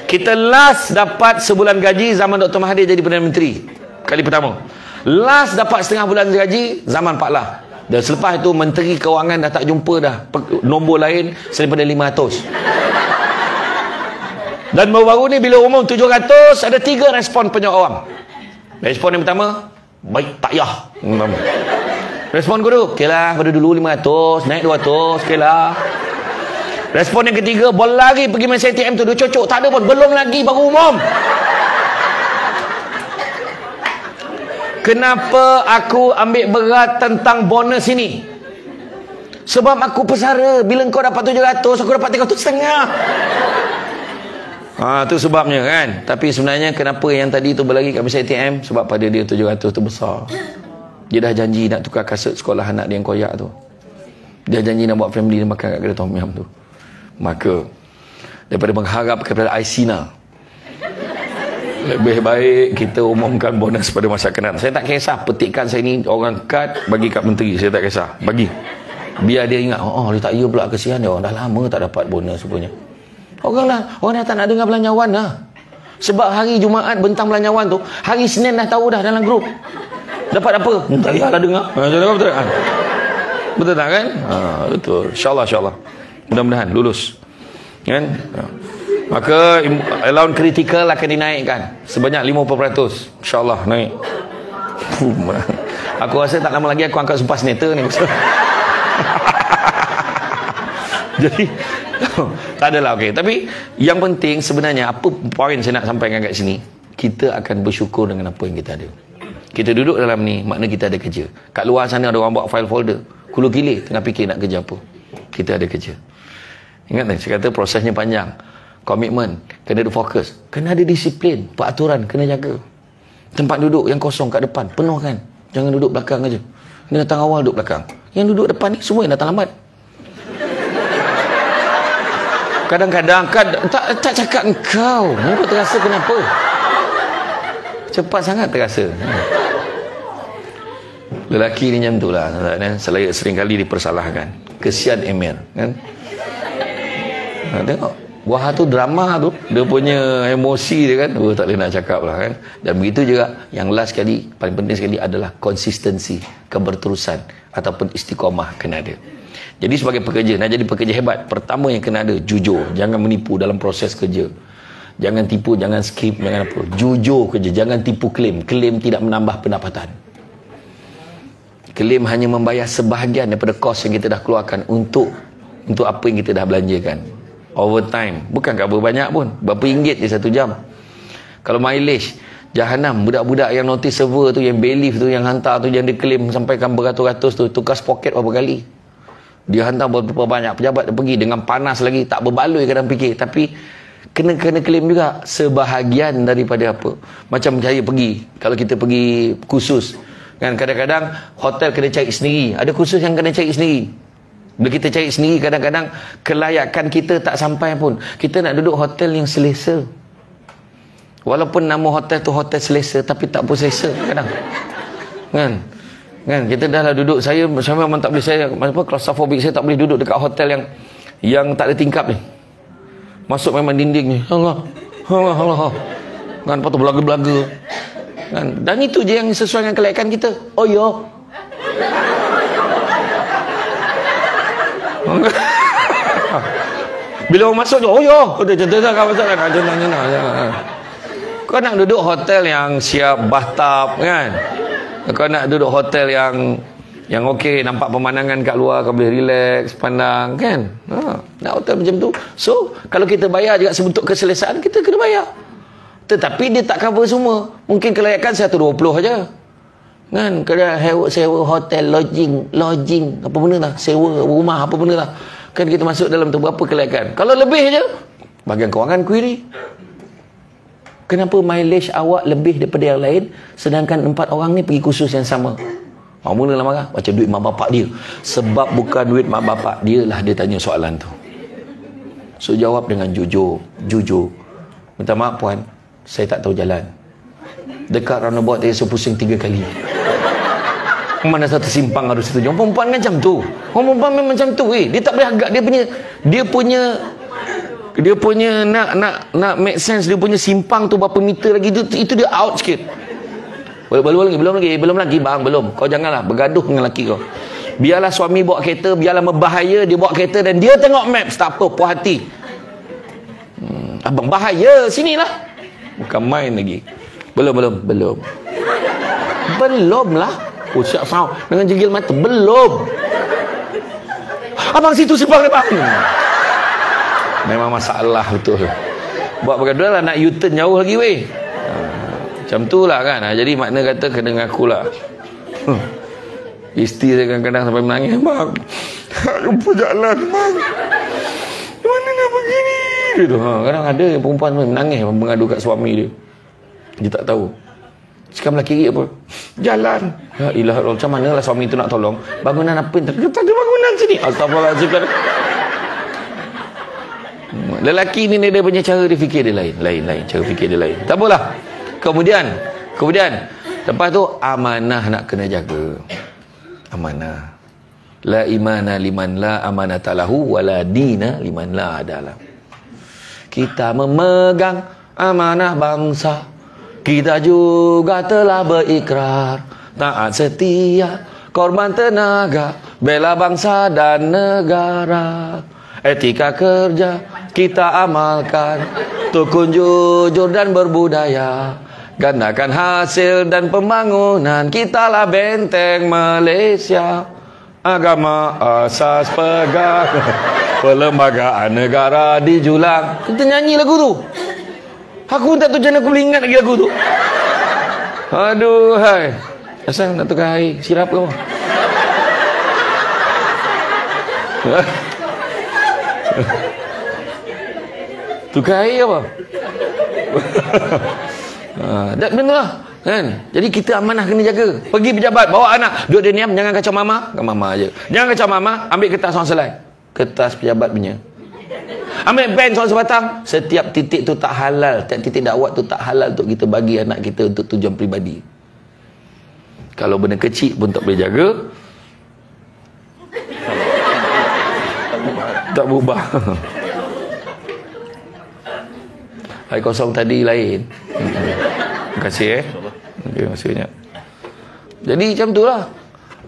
Kita last dapat sebulan gaji zaman Dr. Mahathir jadi Perdana Menteri. Kali pertama. Last dapat setengah bulan gaji zaman Pak Lah. Dan selepas itu Menteri Kewangan dah tak jumpa dah nombor lain selain daripada 500. Dan baru-baru ni bila umum 700, ada 3 respon penyawat awam. Respon yang pertama, baik tak yah. Respon kedua, okey lah, pada dulu 500 naik 200, okey lah. Respon yang ketiga, boleh lagi pergi main ATM tu, dia cocok, tak ada pun, belum lagi baru umum. Kenapa aku ambil berat tentang bonus ini? Sebab aku pesara. Bila kau dapat 700, aku dapat 300,500. Tu sebabnya kan. Tapi sebenarnya kenapa yang tadi tu berlari kat mesin ATM? Sebab pada dia 700 tu besar. Dia dah janji nak tukar kasut sekolah anak dia yang koyak tu. Dia janji nak buat family dia makan kat kedai Tom Yum tu. Maka daripada mengharap kepada Aisina, lebih baik kita umumkan bonus pada masa akan. Saya tak kisah petikan saya ni orang kad bagi kat menteri, saya tak kisah, bagi biar dia ingat, dia tak ya pula, kesian dia, dah lama tak dapat bonus rupanya. Orang dah tak nak dengar belanjawan dah. Sebab hari Jumaat bentang belanjawan tu, hari Senin dah tahu dah dalam grup dapat apa, tak payahlah dengar. Betul kan? Betul tak kan? Betul. InsyaAllah mudah-mudahan lulus kan. Maka allowance kritikal akan dinaikkan sebanyak 50%. InsyaAllah naik. Aku rasa tak lama lagi aku angkat sumpah senator ni. Jadi tak adalah okey. Tapi yang penting sebenarnya, apa poin saya nak sampaikan kat sini, kita akan bersyukur dengan apa yang kita ada. Kita duduk dalam ni, makna kita ada kerja. Kat luar sana ada orang buat file folder, kulu gilir tengah fikir nak kerja apa. Kita ada kerja. Ingat tak, saya kata prosesnya panjang. Komitmen, kena ada fokus, kena ada disiplin, peraturan kena jaga. Tempat duduk yang kosong kat depan penuhkan, jangan duduk belakang aja. Dia datang awal duduk belakang, yang duduk depan ni semua yang datang lambat. Kadang-kadang tak cakap engkau terasa kenapa cepat sangat terasa. Lelaki ni macam tu lah, selain sering kali dipersalahkan. Kesian Emir kan. Tengok wah tu drama tu, dia punya emosi dia kan, tak boleh nak cakap lah kan. Dan begitu juga yang last sekali, paling penting sekali adalah konsistensi, keberterusan ataupun istiqamah kena ada. Jadi sebagai pekerja, nak jadi pekerja hebat, pertama yang kena ada jujur. Jangan menipu dalam proses kerja, jangan tipu, jangan skip, jangan apa, jujur kerja. Jangan tipu klaim tidak menambah pendapatan. Klaim hanya membayar sebahagian daripada kos yang kita dah keluarkan untuk apa yang kita dah belanjakan. Overtime bukan berapa banyak pun, berapa ringgit je 1 jam. Kalau mileage, jahanam. Budak-budak yang notice server tu, yang bailiff tu, yang hantar tu, yang dia claim sampaikan beratus-ratus tu, tukar poket berapa kali. Dia hantar berapa banyak, pejabat dia pergi dengan panas lagi, tak berbaloi kadang fikir. Tapi kena claim juga sebahagian daripada apa. Macam saya pergi, kalau kita pergi khusus Kan kadang-kadang hotel kena cari sendiri. Ada khusus yang kena cari sendiri. Bila kita cari sendiri, kadang-kadang kelayakan kita tak sampai pun. Kita nak duduk hotel yang selesa. Walaupun nama hotel tu hotel selesa, tapi tak pun selesa kadang. Kan? Kita dah lah duduk, saya memang tak boleh, saya claustrophobic, saya tak boleh duduk dekat hotel yang tak ada tingkap ni. Masuk memang dinding ni. Allah. Kan, lepas tu belaga-belaga. Kan? Dan itu je yang sesuai dengan kelayakan kita. Oh ya. Bila orang masuk je, oh ya. Udah contoh kau masuk kan. Kau nak duduk hotel yang siap bathtub kan. Kau nak duduk hotel yang okey, nampak pemandangan kat luar, kau boleh relax, pandang kan. Nak hotel macam tu. So, kalau kita bayar juga sebentuk keselesaan, kita kena bayar. Tetapi dia tak cover semua. Mungkin kelayakan 120 aja. Kan, kalau sewa hotel, lodging, apa benda lah, sewa rumah, apa benda lah. Kan kita masuk dalam tu, berapa kelayakan. Kalau lebih je, bahagian kewangan query. Kenapa mileage awak lebih daripada yang lain, sedangkan 4 orang ni pergi kursus yang sama? Mulalah marah, macam duit mak bapak dia. Sebab bukan duit mak bapak dia lah dia tanya soalan tu. So, jawab dengan jujur. Minta maaf puan, saya tak tahu jalan. Dekat roundabout saya pusing 3 kali. Mana satu simpang harus satu. Orang perempuan macam tu. Orang perempuan memang macam tu. Dia tak boleh agak. Dia punya nak make sense. Dia punya simpang tu berapa meter lagi. Itu dia out sikit. Belum lagi bang, belum. Kau janganlah bergaduh dengan lelaki kau. Biarlah suami bawa kereta, biarlah berbahaya dia bawa kereta dan dia tengok maps, tak apa, puas hati. Abang bahaya, sinilah. Bukan main lagi. Belum lah. Oh, siap sound dengan jegil mata. Belum. Abang situ simpang depan. Memang masalah betul. Buat bergaduh lah, nak U-turn jauh lagi weh. Macam tu lah kan. Jadi makna kata kena ngaku lah. Isteri saya kadang-kadang sampai menangis. Bang, tak jumpa jalan bang. Mana nak begini? Gitu. Kadang ada yang perempuan menangis mengadu kat suami dia. Dia tak tahu. Sekarang belah kiri apa? Jalan. Ya ilah, macam mana lah suami tu nak tolong? Bangunan apa yang tak ada bangunan sini? Astagfirullahaladzim. Lelaki ni dia punya cara dia fikir dia lain. Cara fikir dia lain. Tak apalah. Kemudian lepas tu amanah nak kena jaga. Amanah. La imana liman la amanata lahu wala dina liman la adalah. Kita memegang amanah bangsa. Kita juga telah berikrar taat setia, korban tenaga, bela bangsa dan negara. Etika kerja kita amalkan, tekun jujur dan berbudaya. Gandakan hasil dan pembangunan, kitalah benteng Malaysia. Agama asas pegang, perlembagaan negara dijulang. Kita nyanyi lagu tu. Aku tak tahu macam mana aku boleh ingat lagi lagu tu. Aduh, hai. Asal nak tukar air sirap ke apa? Tukar air apa? Tak benar lah kan? Jadi kita amanah kena jaga. Pergi pejabat, bawa anak, duduk dia diam, jangan kacau mama. Kan mama aje. Jangan kacau mama, ambil kertas orang selai. Kertas pejabat punya. Ambil pen soal sebatang. Setiap titik tu tak halal. Setiap titik dakwah tu tak halal untuk kita bagi anak kita untuk tujuan peribadi. Kalau benda kecil pun tak boleh jaga, tak berubah. Air kosong tadi lain. Terima kasih terima kasih banyak. Jadi macam tu lah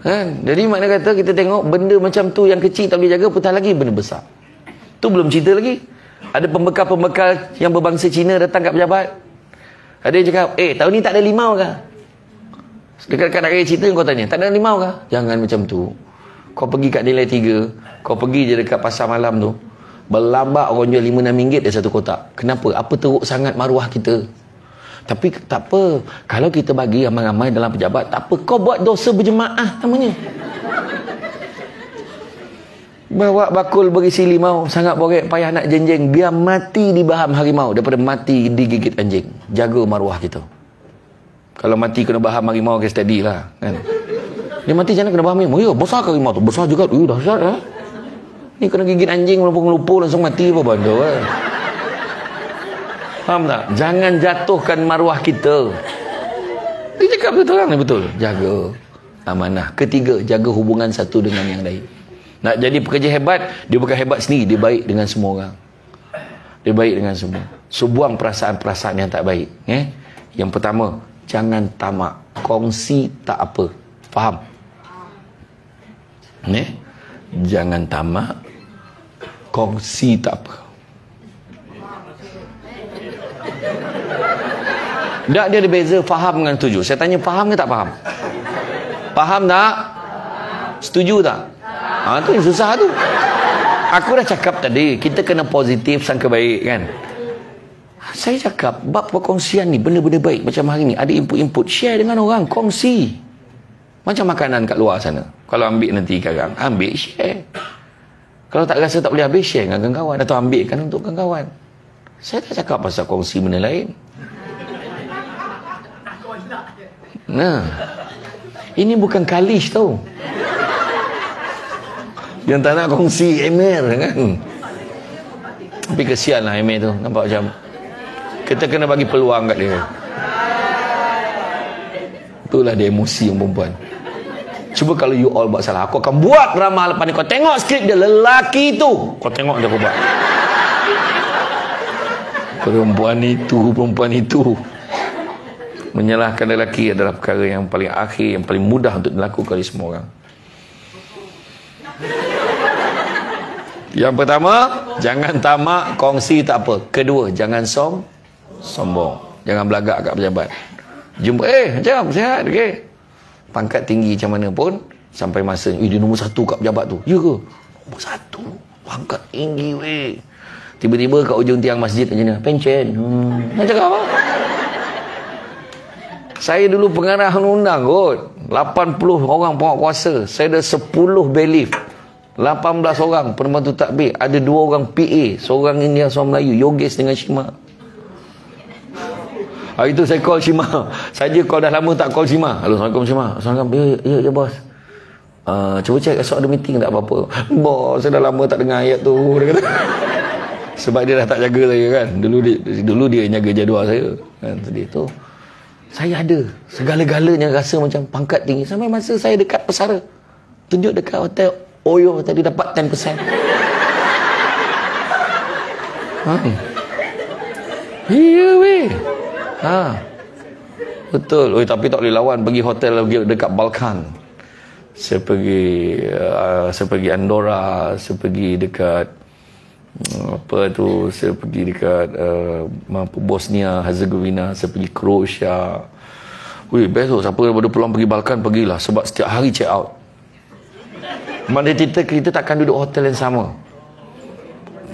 kan? Jadi makna kata kita tengok benda macam tu yang kecil tak boleh jaga, putar lagi benda besar. Tu belum cerita lagi. Ada pembekal-pembekal yang berbangsa Cina datang kat pejabat. Ada yang cakap, tahun ni tak ada limau ke? Dekat-dekat nak raya cerita kau tanya, tak ada limau ke? Jangan macam tu. Kau pergi kat nilai 3, kau pergi je dekat pasar malam tu, berlambak orang jual RM5-6 dia satu kotak. Kenapa? Apa teruk sangat maruah kita? Tapi tak apa. Kalau kita bagi ramai-ramai dalam pejabat, tak apa. Kau buat dosa berjemaah namanya. Bawa bakul berisi limau, sangat borek, payah nak jenjeng. Biar mati di baham harimau daripada mati digigit anjing. Jaga maruah kita. Kalau mati kena baham harimau ke steady lah kan. Dia mati macam mana kena baham harimau? Ya, besar ke harimau tu? Besar juga. Dahsyat lah. Ni kena gigit anjing melupur langsung mati apa benda kan. Faham tak? Jangan jatuhkan maruah kita. Dia cakap betul orang ni betul. Jaga amanah. Ketiga, jaga hubungan satu dengan yang lain. Nak jadi pekerja hebat, dia bukan hebat sendiri, dia baik dengan semua orang. Dia baik dengan semua. So buang perasaan-perasaan yang tak baik. Yang pertama, jangan tamak. Kongsi tak apa. Faham? Jangan tamak. Kongsi tak apa. Tak, dia ada beza faham dengan setuju. Saya tanya faham ke tak faham? Faham tak? Setuju tak? Tu yang susah tu. Aku dah cakap tadi, kita kena positif, sangka baik kan. Saya cakap bab perkongsian ni benda-benda baik macam hari ni, ada input-input, share dengan orang, kongsi. Macam makanan kat luar sana, kalau ambil nanti sekarang, ambil share. Kalau tak rasa tak boleh habis, share dengan kawan-kawan atau ambilkan untuk kawan-kawan. Saya tak cakap pasal kongsi benda lain. Nah, ini bukan kalish tau. Yang tak nak kongsi email kan. Tapi kesian lah email tu. Nampak macam kita kena bagi peluang kat dia. Itulah dia emosi yang perempuan. Cuba kalau you all buat salah, aku akan buat drama lepas ni. Kau tengok skrip dia, lelaki tu. Kau tengok dia aku buat. Perempuan itu menyalahkan lelaki adalah perkara yang paling akhir, yang paling mudah untuk dilakukan oleh semua orang. Yang pertama, jangan tamak, kongsi tak apa. Kedua, jangan sombong. Jangan belagak kat pejabat. Jumpa, macam sihat, okey. Pangkat tinggi macam mana pun, sampai masa dia nombor 1 kat pejabat tu. Ya ke? Nombor 1 pangkat tinggi weh. Tiba-tiba kat ujung tiang masjid macam ni, pencen. Nak cakap apa? Saya dulu pengarah undang-undang kot. 80 orang pengawal kuasa. Saya ada 10 belief. 18 orang pembantu takbir. Ada 2 orang PA. Seorang India, seorang Melayu. Yogesh dengan Shima. Hari tu saya call Shima. Saja call dah lama tak call Shima. Halo, Assalamualaikum Shima. Assalamualaikum. Ya bos. Cuba cek esok ada meeting tak apa-apa. Bos, saya dah lama tak dengar ayat tu. Dia kata. Sebab dia dah tak jaga saya kan. Dulu dia jaga jadual saya. Kan sedih tu. Saya ada segala-galanya rasa macam pangkat tinggi. Sampai masa saya dekat pesara, tunjuk dekat hotel Oyo tadi dapat 10%. Iya weh. Betul. Tapi tak boleh lawan pergi hotel lagi dekat Balkan. Saya pergi Andorra, saya pergi dekat saya pergi dekat Bosnia Herzegovina, saya pergi Croatia. Best tu. Siapa yang ada peluang pergi Balkan, pergilah. Sebab setiap hari check out. Mana kita takkan duduk hotel yang sama.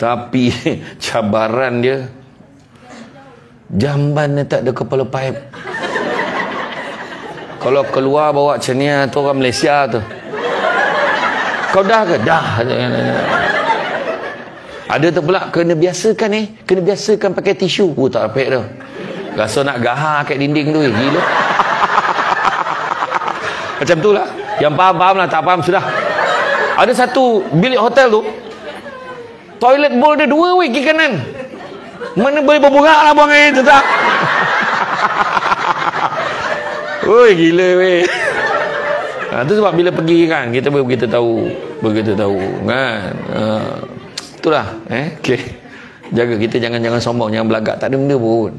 Tapi cabaran dia, jamban dia tak ada kepala paip. Kalau keluar bawa macam ni tu orang Malaysia tu. Kau dah ke? Dah. Ada tu pula kena biasakan pakai tisu. Tak apik dah. Rasa nak gahar kat dinding tu. Gila. Macam tu lah. Yang faham lah, tak faham sudah. Ada satu bilik hotel tu, toilet bowl dia 2 kiri kanan. Mana boleh berburak lah buang air tu tak? Gila weh. Itu sebab bila pergi kan, kita begitu tahu kan. Itulah okay. Jaga kita, jangan sombong, jangan belagak, tak ada benda pun.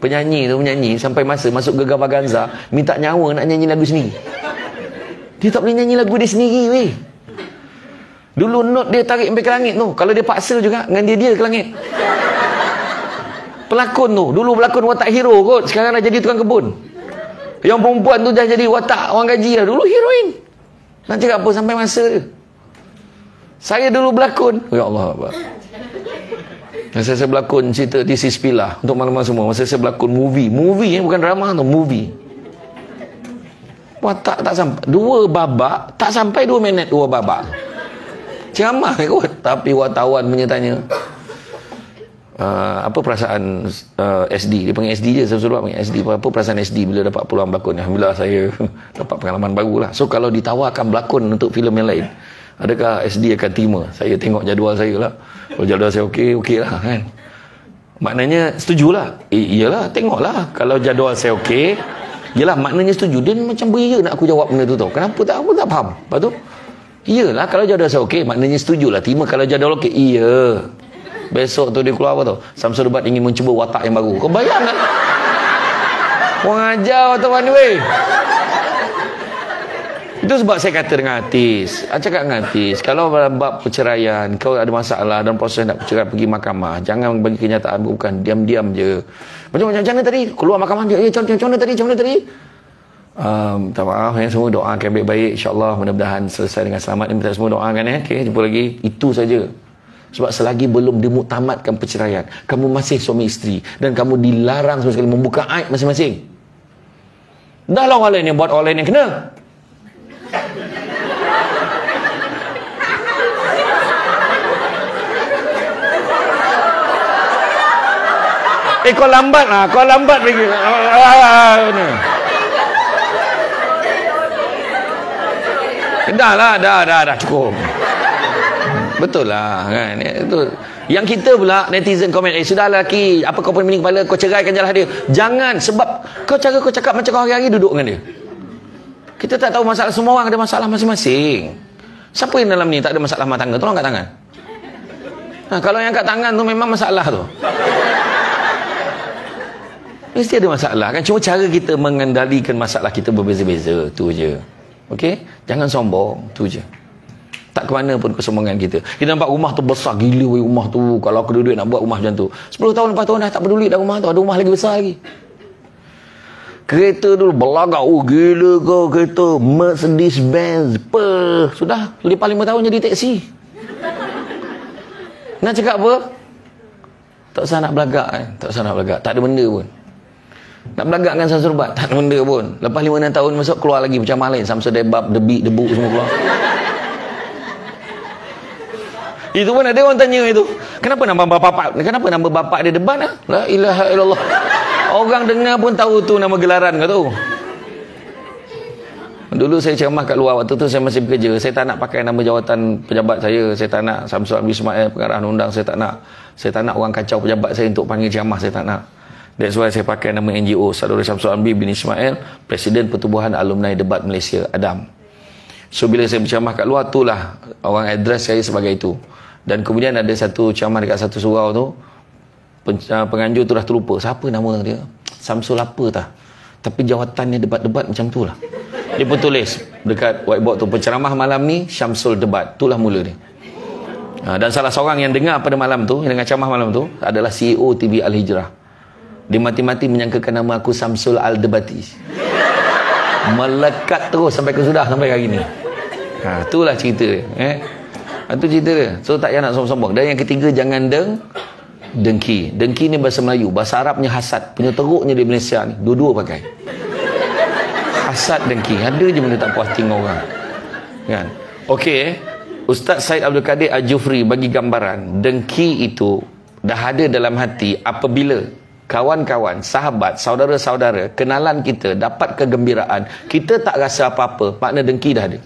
Penyanyi sampai masa masuk Gegar Vaganza minta nyawa nak nyanyi lagu sendiri. Dia tak boleh nyanyi lagu dia sendiri weh. Dulu note dia tarik sampai ke langit tu. Kalau dia paksa juga dengan dia ke langit. Pelakon tu, dulu pelakon watak hero kot, sekarang dah jadi tukang kebun. Yang perempuan tu dah jadi watak orang gaji dah. Dulu heroin. Nak cakap apa sampai masa dia. Saya dulu berlakon. Ya Allah. Masa saya berlakon cerita This Is Pilah untuk malam-malam semua. Masa saya berlakon movie bukan drama tu, movie. Watak tak sampai 2 babak, tak sampai 2 minit 2 babak. Ceramah kot. Tapi wartawan punya tanya, apa perasaan SD? Dia panggil SD je, Samsul Hubbat panggil SD. Apa perasaan SD bila dapat peluang berlakon? Alhamdulillah saya dapat pengalaman baru lah. So kalau ditawarkan berlakon untuk filem yang lain, adakah SD akan terima? Saya tengok jadual saya lah. Kalau jadual saya okey lah kan. Maknanya setujulah. Iyalah, tengoklah. Kalau jadual saya okey, iyalah maknanya setuju. Dia macam beria nak aku jawab benda tu tau. Kenapa tak? Aku tak faham. Lepas tu, iyalah kalau jadual saya okey, maknanya setujulah. Terima kalau jadual okey. Iya. Besok tu dia keluar apa tau? Samsul Hubbat ingin mencuba watak yang baru. Kau bayang kan? Orang ajar wartawan weh. Itu sebab saya kata dengan artis, cakap dengan artis, kalau bab perceraian, kau ada masalah dalam proses nak bercerai, pergi mahkamah, jangan bagi kenyataan, bukan diam-diam je. Macam mana tadi? Keluar mahkamah dia, macam mana tadi? Minta maaf ya, semua doakan baik-baik, insyaAllah mudah-mudahan selesai dengan selamat. Minta semua doakan ya. Okay, jumpa lagi. Itu saja. Sebab selagi belum dimuktamadkan perceraian, kamu masih suami isteri dan kamu dilarang sama sekali membuka aib masing-masing. Dah lah orang lain yang buat, orang lain yang kena. Kau lambat lah, pergi. Dah cukup. Betul lah kan. Itu yang kita pula netizen komen, sudahlah laki, apa kau pun pening kepala, kau ceraikan je lah dia. Jangan, sebab kau cakap macam kau hari-hari duduk dengan dia. Kita tak tahu masalah, semua orang ada masalah masing-masing. Siapa yang dalam ni tak ada masalah rumah tangga? Tolong angkat tangan. Kalau yang angkat tangan tu memang masalah tu. Mesti ada masalah kan. Cuma cara kita mengendalikan masalah kita berbeza-beza. Tu je. Okey? Jangan sombong. Tu je. Tak ke mana pun kesombongan kita. Kita nampak rumah tu besar gila rumah tu. Kalau aku ada duit nak buat rumah macam tu. 10 tahun lepas tahun dah tak peduli dah rumah tu. Ada rumah lagi besar lagi. Kereta dulu belagak. Oh gila kau kereta Mercedes Benz. Sudah lepas 5 tahun jadi teksi. Nak cakap apa? Tak usah nak belagak kan. Tak ada benda pun. Nak belagak dengan Samsul Hubbat, tak ada benda pun. Lepas 5-6 tahun masuk keluar lagi macam mana lain. Samsul Debab, debu semua keluar. Itu pun ada orang tanya itu. Kenapa nama bapak dia Debat lah? La ilaha illallah. Orang dengar pun tahu tu nama gelaran kau tu. Dulu saya ceramah kat luar, waktu tu saya masih bekerja. Saya tak nak pakai nama jawatan pejabat saya. Saya tak nak Samsul Ismail pengarah undang. Saya tak nak orang kacau pejabat saya untuk panggil ceramah. Saya tak nak. That's why saya pakai nama NGO Saudara Syamsul Amri bin Ismail, Presiden Pertubuhan Alumni Debat Malaysia, ADAM. So bila saya berceramah kat luar, itulah orang address saya sebagai itu. Dan kemudian ada satu ceramah dekat satu surau tu, penganjur tu dah terlupa siapa nama dia, Samsul apa tah, tapi jawatannya debat-debat macam tu lah. Dia pun tulis dekat whiteboard tu, penceramah malam ni Syamsul Debat. Itulah mula dia. Dan salah seorang yang dengar pada malam tu, yang dengar ceramah malam tu adalah CEO TV Al-Hijrah. Dia mati-mati menyangkakan nama aku Samsul Al-Debati. Melekat terus sampai kesudah sampai hari ni. Itulah cerita dia. Itu cerita dia. So tak payah nak sombong-sombong. Dan yang ketiga, jangan dengki. Dengki ni bahasa Melayu. Bahasa Arabnya hasad. Punya teruknya di Malaysia ni. Dua-dua pakai. Hasad, dengki. Ada je benda tak puas tengok orang. Kan? Okey. Ustaz Syed Abdul Kadir Al-Jufri bagi gambaran. Dengki itu dah ada dalam hati apabila kawan-kawan, sahabat, saudara-saudara, kenalan kita dapat kegembiraan, kita tak rasa apa-apa, makna dengki dah ada.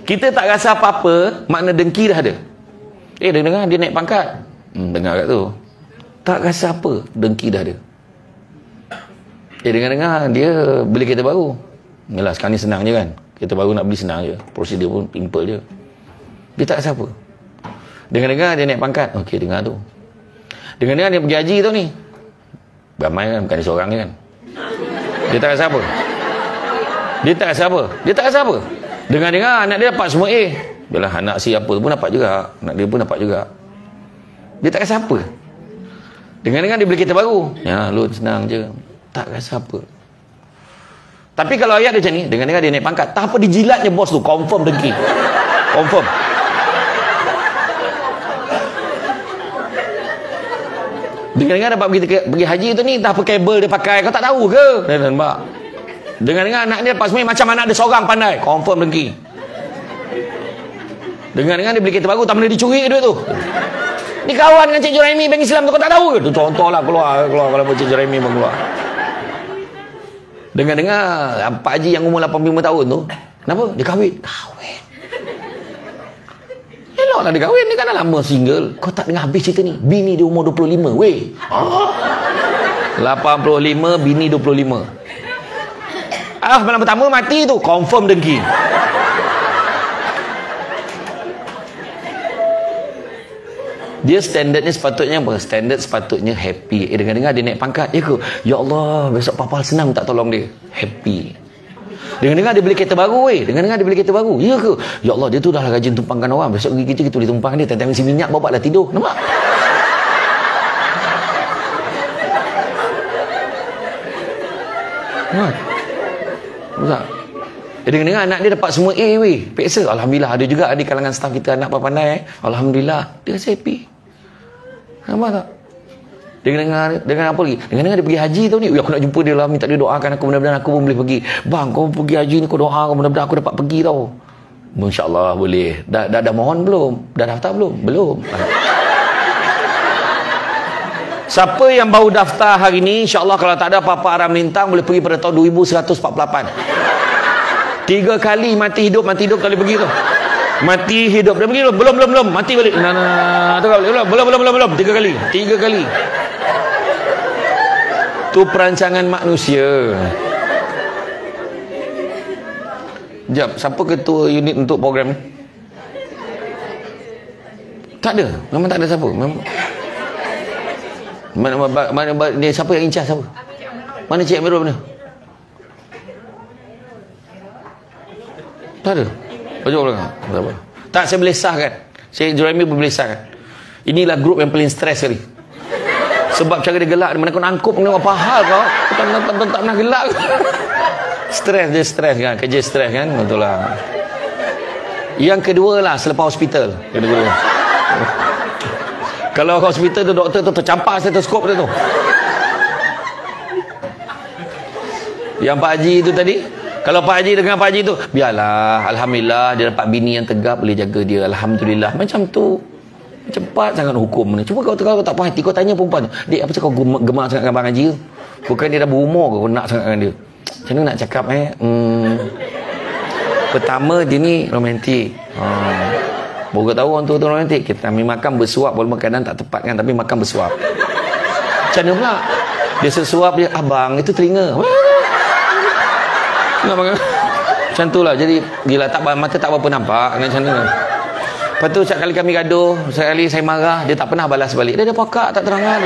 Kita tak rasa apa-apa, makna dengki dah ada. Dengar dia naik pangkat. Dengar kat tu. Tak rasa apa, dengki dah ada. Dengar dia beli kereta baru. Yalah, sekarang ni senang je kan. Kereta baru nak beli senang je. Prosedur pun simple je. Dia tak rasa apa. Dengar dia naik pangkat. Okey, dengar tu. Dengar dia pergi haji tu ni. Ramai kan, bukan dia seorang kan. Dia tak rasa apa. Dia tak rasa apa. Dengar anak dia dapat semua A. Yalah, anak siapa pun dapat juga. Anak dia pun dapat juga. Dia tak rasa apa. Dengar dia beli kereta baru. Ya, lu senang je. Tak rasa apa. Tapi kalau ayat dia macam ni, dengar dia naik pangkat. Tak apa, dijilatnya bos tu. Confirm dengki. Confirm. Dengar dapat pergi haji tu ni, tak apa kabel dia pakai, kau tak tahu ke? Nampak. Dengar anak dia pas main macam anak dia seorang pandai. Confirm dengki. Dengar dia beli kereta baru, tak boleh dicuri duit tu. Ni kawan dengan Cik Juraimi Bank Islam tu, kau tak tahu ke? Tu contohlah keluar kalau Cik Juraimi bang keluar. Dengar-dengar Pak Haji yang umur 85 tahun tu, kenapa? Dia kahwin. Eloklah dia kahwin, dia kan dah lama single. Kau tak dengar habis cerita ni? Bini dia umur 25, weh. 85, bini 25. Malam pertama mati tu, confirm dengki. Dia standardnya sepatutnya apa? Standard sepatutnya happy. Dengar-dengar dia naik pangkat. Ya ke? Ya Allah, besok papa senang tak tolong dia. Happy. Dengar-dengar dia beli kereta baru, weh. Dengar-dengar dia beli kereta baru. Ya ke? Ya Allah, dia tu dah rajin tumpangkan orang. Besok pergi kerja, kita boleh tumpang dia. Tentang isi minyak, bawa dah tidur. Nampak? Nampak? Dengar-dengar anak dia dapat semua A, weh. Peksa. Alhamdulillah. Ada juga di kalangan staf kita anak pandai. Alhamdulillah. Dia rasa happy. Nampak tak? Dengar apa lagi? Dengar dia pergi haji tau ni. Aku nak jumpa dia lah, minta dia doakan aku, mudah-mudahan aku pun boleh pergi. Bang, kau pergi haji ni, kau doa, mudah-mudahan aku dapat pergi tau. InsyaAllah boleh. Dah mohon belum? Dah daftar belum? Belum. Siapa yang baru daftar hari ni, insyaAllah kalau tak ada apa-apa arah melintang, boleh pergi pada tahun 2148. 3 kali mati hidup tak boleh pergi tu. Mati hidup dia pergi belum mati balik. Tu belum 3 kali. Tu perancangan manusia. Jap, siapa ketua unit untuk program ni? Tak ada. Memang tak ada siapa. Mana dia siapa yang incas siapa? Mana Cik Amirul mana? Tak ada. Baju belakang. Tak, saya boleh sahkan. Saya Juraimi boleh sahkan. Inilah grup yang paling stres sekali. Sebab cara dia gelak, mana kau nangkup ni apa hal kau? Tak pernah gelak. Stres kan, kerja stres kan, betul lah. Yang kedua lah selepas hospital. Kedua. Kalau hospital tu doktor tu tercampak stetoskop dia tu. Yang Pak Haji tu tadi, kalau Pak Haji dengan Pak Haji tu, biarlah, alhamdulillah dia dapat bini yang tegap boleh jaga dia, alhamdulillah. Macam tu. Cepat sangat hukum ni. Cuba kau tak puas hati, kau tanya perempuan tu, "Dek, apa kau gemar sangat dengan Abang Haji tu? Bukan dia dah berumur ke kau nak sangat dengan dia?" Macam mana nak cakap pertama dia ni romantik. Baru tahu orang tu romantik. Kita ambil makan bersuap, walaupun kadang tak tepat kan, tapi makan bersuap. Macam mana pula? Dia sesuap dia, "Abang, itu telinga." Macam tu lah. Jadi gila, mata tak berapa nampak kan, macam mana. Lepas tu setiap kali kami gaduh, setiap kali saya marah, dia tak pernah balas balik. Dia pakak tak terangan.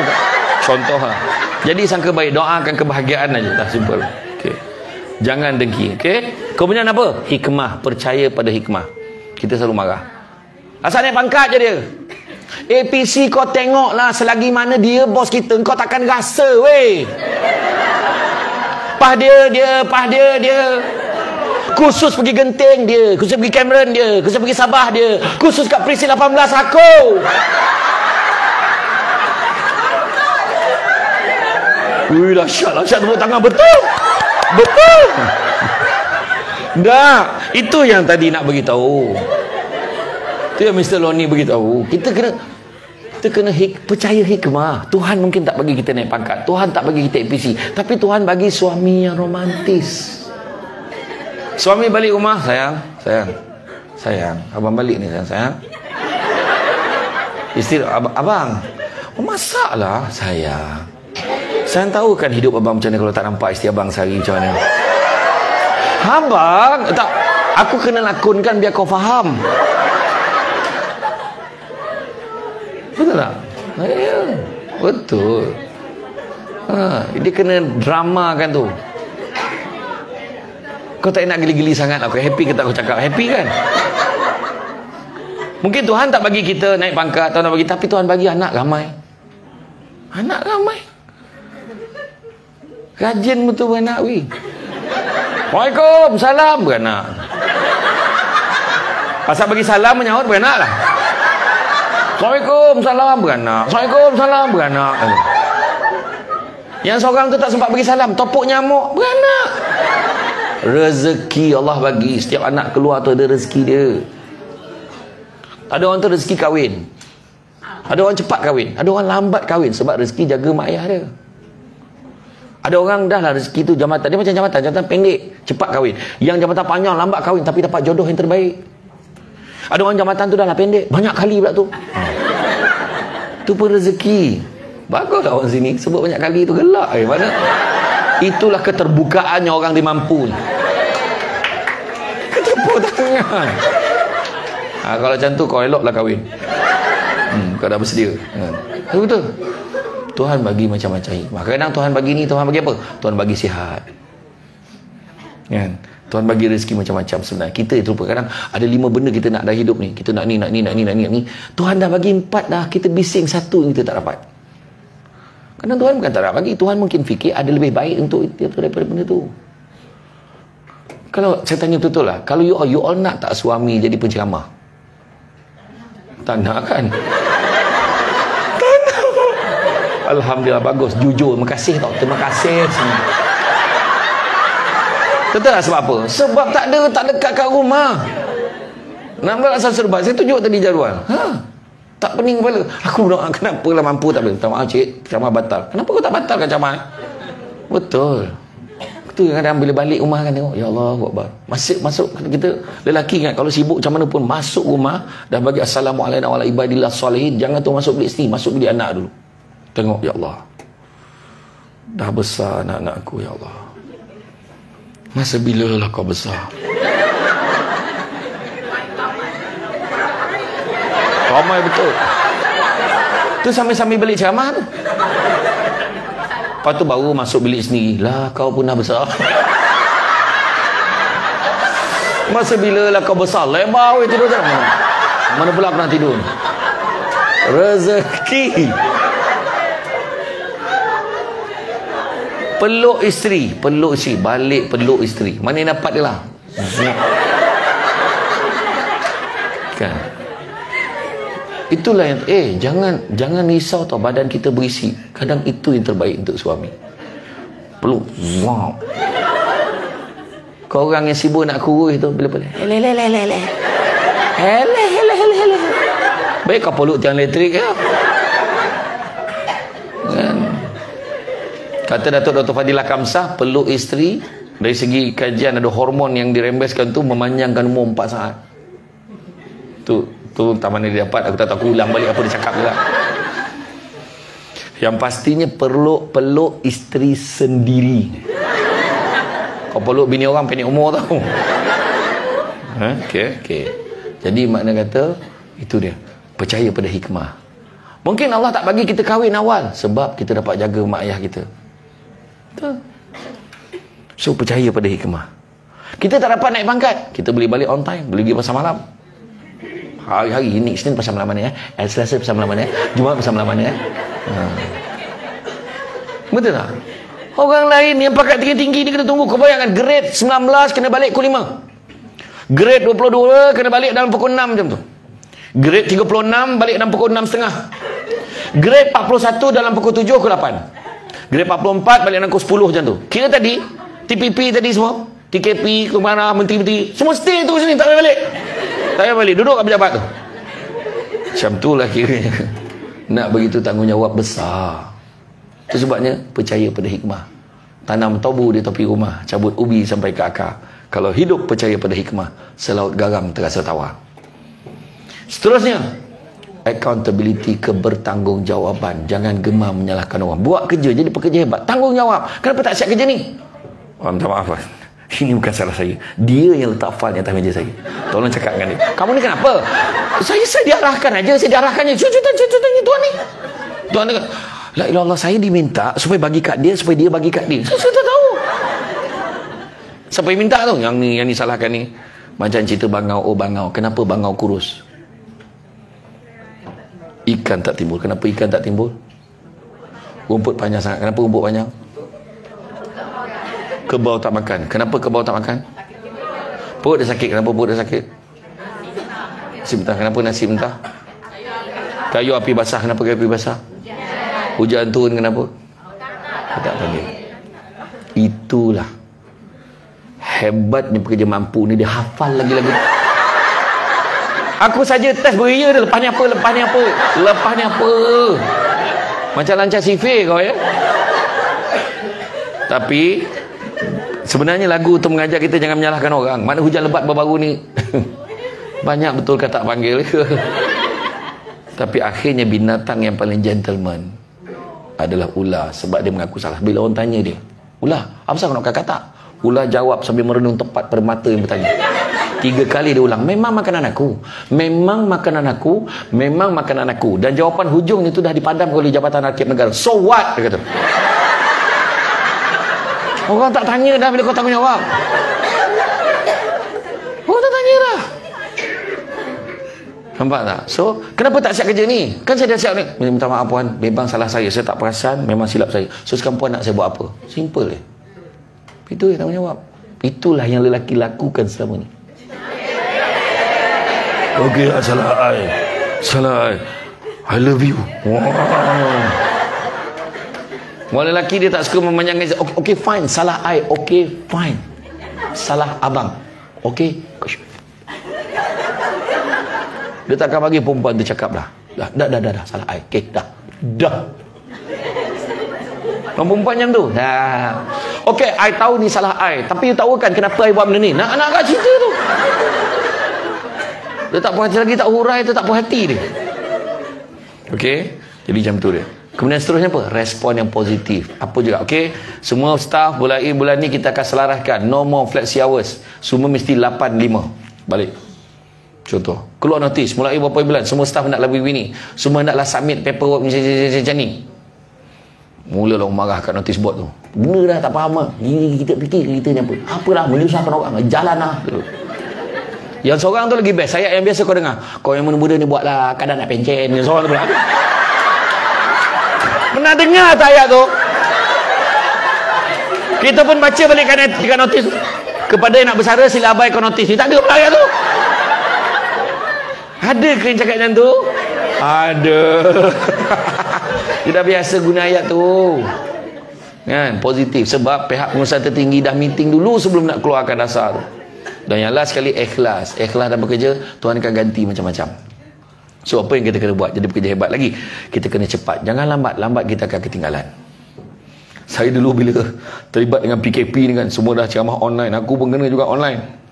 Contoh lah. Jadi sangka baik, doakan kebahagiaan aja. Dah simple. Okay. Jangan dengki. Okay? Kemudian apa? Hikmah. Percaya pada hikmah. Kita selalu marah. Asal naik pangkat je dia. APC kau tengoklah, selagi mana dia bos kita, kau takkan rasa weh. Pah dia. Khusus pergi Genting dia, khusus pergi Cameron dia, khusus pergi Sabah dia, khusus kat Presiden 18 aku. Wih, dahsyat tepuk tangan, betul. Dah, itu yang tadi nak beritahu. Itu yang Mr. Loni beritahu. Kita kena percaya hikmah. Tuhan mungkin tak bagi kita naik pangkat, Tuhan tak bagi kita APC, tapi Tuhan bagi suami yang romantis. Suami balik rumah, sayang, abang balik ni, sayang. Isteri, abang, masaklah, sayang. Sayang tahu kan hidup abang macam mana kalau tak nampak isteri abang sehari macam mana. Abang, tak, aku kena lakonkan biar kau faham. Betul tak? Ya, betul. Dia kena dramakan tu. Kau tak nak geli-geli sangat. Aku happy ke tak aku cakap? Happy kan? Mungkin Tuhan tak bagi kita naik pangkat, Tuhan tak bagi, tapi Tuhan bagi anak ramai. Rajin betul beranak weh. Waalaikumsalam beranak. Pasal bagi salam menyahut beranak lah. Waalaikumsalam beranak. Yang seorang tu tak sempat bagi salam, topuk nyamuk, beranak. Rezeki Allah bagi. Setiap anak keluar tu ada rezeki dia. Ada orang tu rezeki kahwin. Ada orang cepat kahwin, ada orang lambat kahwin sebab rezeki jaga mak ayah dia. Ada orang dah lah rezeki tu jambatan dia macam jambatan pendek, cepat kahwin. Yang jambatan panjang lambat kahwin tapi dapat jodoh yang terbaik. Ada orang jambatan tu dah lah pendek, banyak kali pula tu. Tu pun rezeki. Baguslah orang sini sebut banyak kali tu gelak. Mana? Itulah keterbukaannya orang dia mampu. Ketepuk tangan. Kalau macam tu kau eloklah kahwin. Kau dah bersedia. Betul. Tuhan bagi macam-macam hikmah. Kadang Tuhan bagi ni, Tuhan bagi apa? Tuhan bagi sihat. Kan? Tuhan bagi rezeki macam-macam sebenarnya. Kita terlupa kadang ada 5 benda kita nak dalam hidup ni. Kita nak ni, nak ni, nak ni, nak ni, nak ni. Tuhan dah bagi 4 dah. Kita bising 1 yang kita tak dapat. Kadang Tuhan bukan tak nak bagi. Tuhan mungkin fikir ada lebih baik untuk itu daripada benda tu. Kalau saya tanya betul-betul lah. Kalau you all nak tak suami jadi penceramah? Tak nak kan? Alhamdulillah, bagus, jujur, terima kasih tau, terima kasih semua. Betul tak sebab apa? Sebab tak dekat kat rumah. Nak buat asal serba. Saya tunjuk tadi jadual. Tak pening kepala. Aku berdoa, kenapa lah mampu tak boleh. Minta maaf cik, ceramah batal. Kenapa kau tak batalkan ceramah? Betul. Itu kadang bila balik rumah kan tengok, ya Allah, Akbar. Masuk kita lelaki kan kalau sibuk macam mana pun masuk rumah dah bagi assalamualaikum warahmatullahi ibadillah salihin, jangan tu masuk bilik isteri, masuk bilik anak dulu. Tengok, ya Allah, dah besar anak-anak aku, ya Allah, masa bila lah kau besar? Ramai betul tu sambil-sambil balik ceramah tu. Lepas tu baru masuk bilik sendiri. Lah kau pun dah besar. Masa bila lah kau besar? Lebar weh tidur tak? Mana pula aku nak tidur? Rezeki. Peluk isteri, balik peluk isteri. Mana yang dapat dia lah? Kan? Itulah yang jangan risau tau, badan kita berisi. Kadang itu yang terbaik untuk suami. Peluk. Wow. Kau orang yang sibuk nak kurus tu bila hele. Baik kau peluk tiang elektrik ya. Kan? Kata Dr. Fadilah Kamsah, peluk isteri dari segi kajian ada hormon yang dirembeskan tu memanjangkan umur 4 saat. Tu tak mana dia dapat, aku tak tahu, aku ulang balik apa dia cakap juga. Yang pastinya peluk isteri sendiri. Kau peluk bini orang pendek umur tau. Okey. Jadi makna kata itu dia, percaya pada hikmah. Mungkin Allah tak bagi kita kahwin awal sebab kita dapat jaga mak ayah kita. Betul. So percaya pada hikmah. Kita tak dapat naik pangkat, kita boleh balik on time, boleh pergi pasar malam. Hari-hari ni Isnin pasal malam mana Selasa pasal malam mana Jumaat pasal malam mana Betul tak? Orang lain yang pangkat tinggi-tinggi ni kena tunggu. Kau bayangkan grade 19 kena balik pukul 5, grade 22 kena balik dalam pukul 6 macam tu, grade 36 balik dalam pukul 6.30, grade 41 dalam pukul 7 ke 8, grade 44 balik dalam pukul 10 macam tu. Kira tadi TPP tadi semua, TKP, kemana, menteri-menteri semua stay tu sini, tak boleh balik. Tak payah balik, duduk kat pejabat tu. Macam tu lah kiranya. Nak begitu tanggungjawab besar. Itu sebabnya percaya pada hikmah. Tanam tobu di tepi rumah, cabut ubi sampai ke akar. Kalau hidup percaya pada hikmah, selaut garam terasa tawar. Seterusnya, accountability, kebertanggungjawabban. Jangan gemar menyalahkan orang. Buat kerja, jadi pekerja hebat, tanggungjawab. Kenapa tak siap kerja ni? Minta maaf. Ini bukan salah saya. Dia yang letak file atas meja saya. Tolong cakap dengan dia. Kamu ni kenapa? Saya diarahkan aja. Saya diarahkan je. Tanya Tuan ni. Tuan ni. La ilah Allah, saya diminta supaya bagi kat dia, supaya dia bagi kat dia. Saya tak tahu. Siapa yang minta tu? Yang ni salahkan ni. Macam cerita bangau. Oh bangau. Kenapa bangau kurus? Ikan tak timbul. Kenapa ikan tak timbul? Rumput panjang sangat. Kenapa rumput panjang? Kebau tak makan. Kenapa kebau tak makan? Perut dia sakit. Kenapa perut dia sakit? Nasi mentah. Kenapa nasi mentah? Kayu api basah. Kenapa kayu api basah? Hujan turun. Kenapa? Tak panggil. Itulah hebatnya pekerja mampu ni. Dia hafal lagi-lagi. Aku saja test beria dia. Lepas ni apa? Macam lancar sifir kau ya. Tapi sebenarnya lagu tu mengajar kita jangan menyalahkan orang. Mana hujan lebat baru-baru ni banyak betul kata panggil. Tapi akhirnya binatang yang paling gentleman adalah ular, sebab dia mengaku salah. Bila orang tanya dia, ular, apa sahaja nak kata? Ular jawab sambil merenung tepat pada mata yang bertanya. 3 kali dia ulang, memang makanan aku, memang makanan aku, memang makanan aku. Dan jawapan hujungnya itu dah dipadam oleh Jabatan Hakim Negara. So what? Dia kata. Orang tak tanya dah bila kau tanggung jawab. Orang tak tanya dah. Nampak tak? So, kenapa tak siap kerja ni? Kan saya dah siap ni. Minta maaf puan, memang salah saya tak perasan, memang silap saya. So, sekarang puan nak saya buat apa? Simple je. Itu yang tanggungjawab. Itulah yang lelaki lakukan selama ni. Okey, salah I. I love you. Wow. Orang lelaki dia tak suka memanjangkan. Okay, fine. Salah I. Okay, fine. Salah abang. Okay. Dia takkan bagi perempuan tu cakap dah. Dah. Salah I. Okay, dah. Perempuan macam tu. Dah. Okay, I tahu ni salah I. Tapi you tahu kan kenapa I buat benda ni? Nak kat cerita tu. Dia tak puas hati lagi, tak hurai, dia tak puas hati dia. Okay. Jadi macam tu dia. Kemudian seterusnya apa? Respon yang positif. Apa juga? Okay. Semua staff bulan ni kita akan selaraskan. No more flexi hours. Semua mesti 8-5. Balik. Contoh. Keluar notis. Mulai berapa bulan. Semua staff nak lebih ni. Semua naklah submit paperwork macam ni. Mulalah orang marah kat notis board tu. Benda dah tak faham lah. Kita fikir kita ni apa. Apalah menyusahkan orang. Jalan lah. Yang seorang tu lagi best. Ayat yang biasa kau dengar. Kau yang muda-muda ni buatlah kadang nak pencen. Yang seorang tu pula. Pernah dengar tak ayat tu? Kita pun baca balik kat notis. Kepada yang nak bersara sila abaikan notis ni. Tak ada pula ayat tu. Ada ke yang cakap macam tu? Ada. Dia dah biasa guna ayat tu. Kan? Positif. Sebab pihak pengurusan tertinggi dah meeting dulu sebelum nak keluarkan dasar tu. Dan yang last sekali ikhlas. Ikhlas dalam bekerja, Tuhan akan ganti macam-macam. So apa yang kita kena buat? Jadi bekerja hebat lagi. Kita kena cepat. Jangan lambat. Lambat kita akan ketinggalan. Saya dulu bila terlibat dengan PKP ni kan, semua dah ceramah online. Aku pun kena juga online.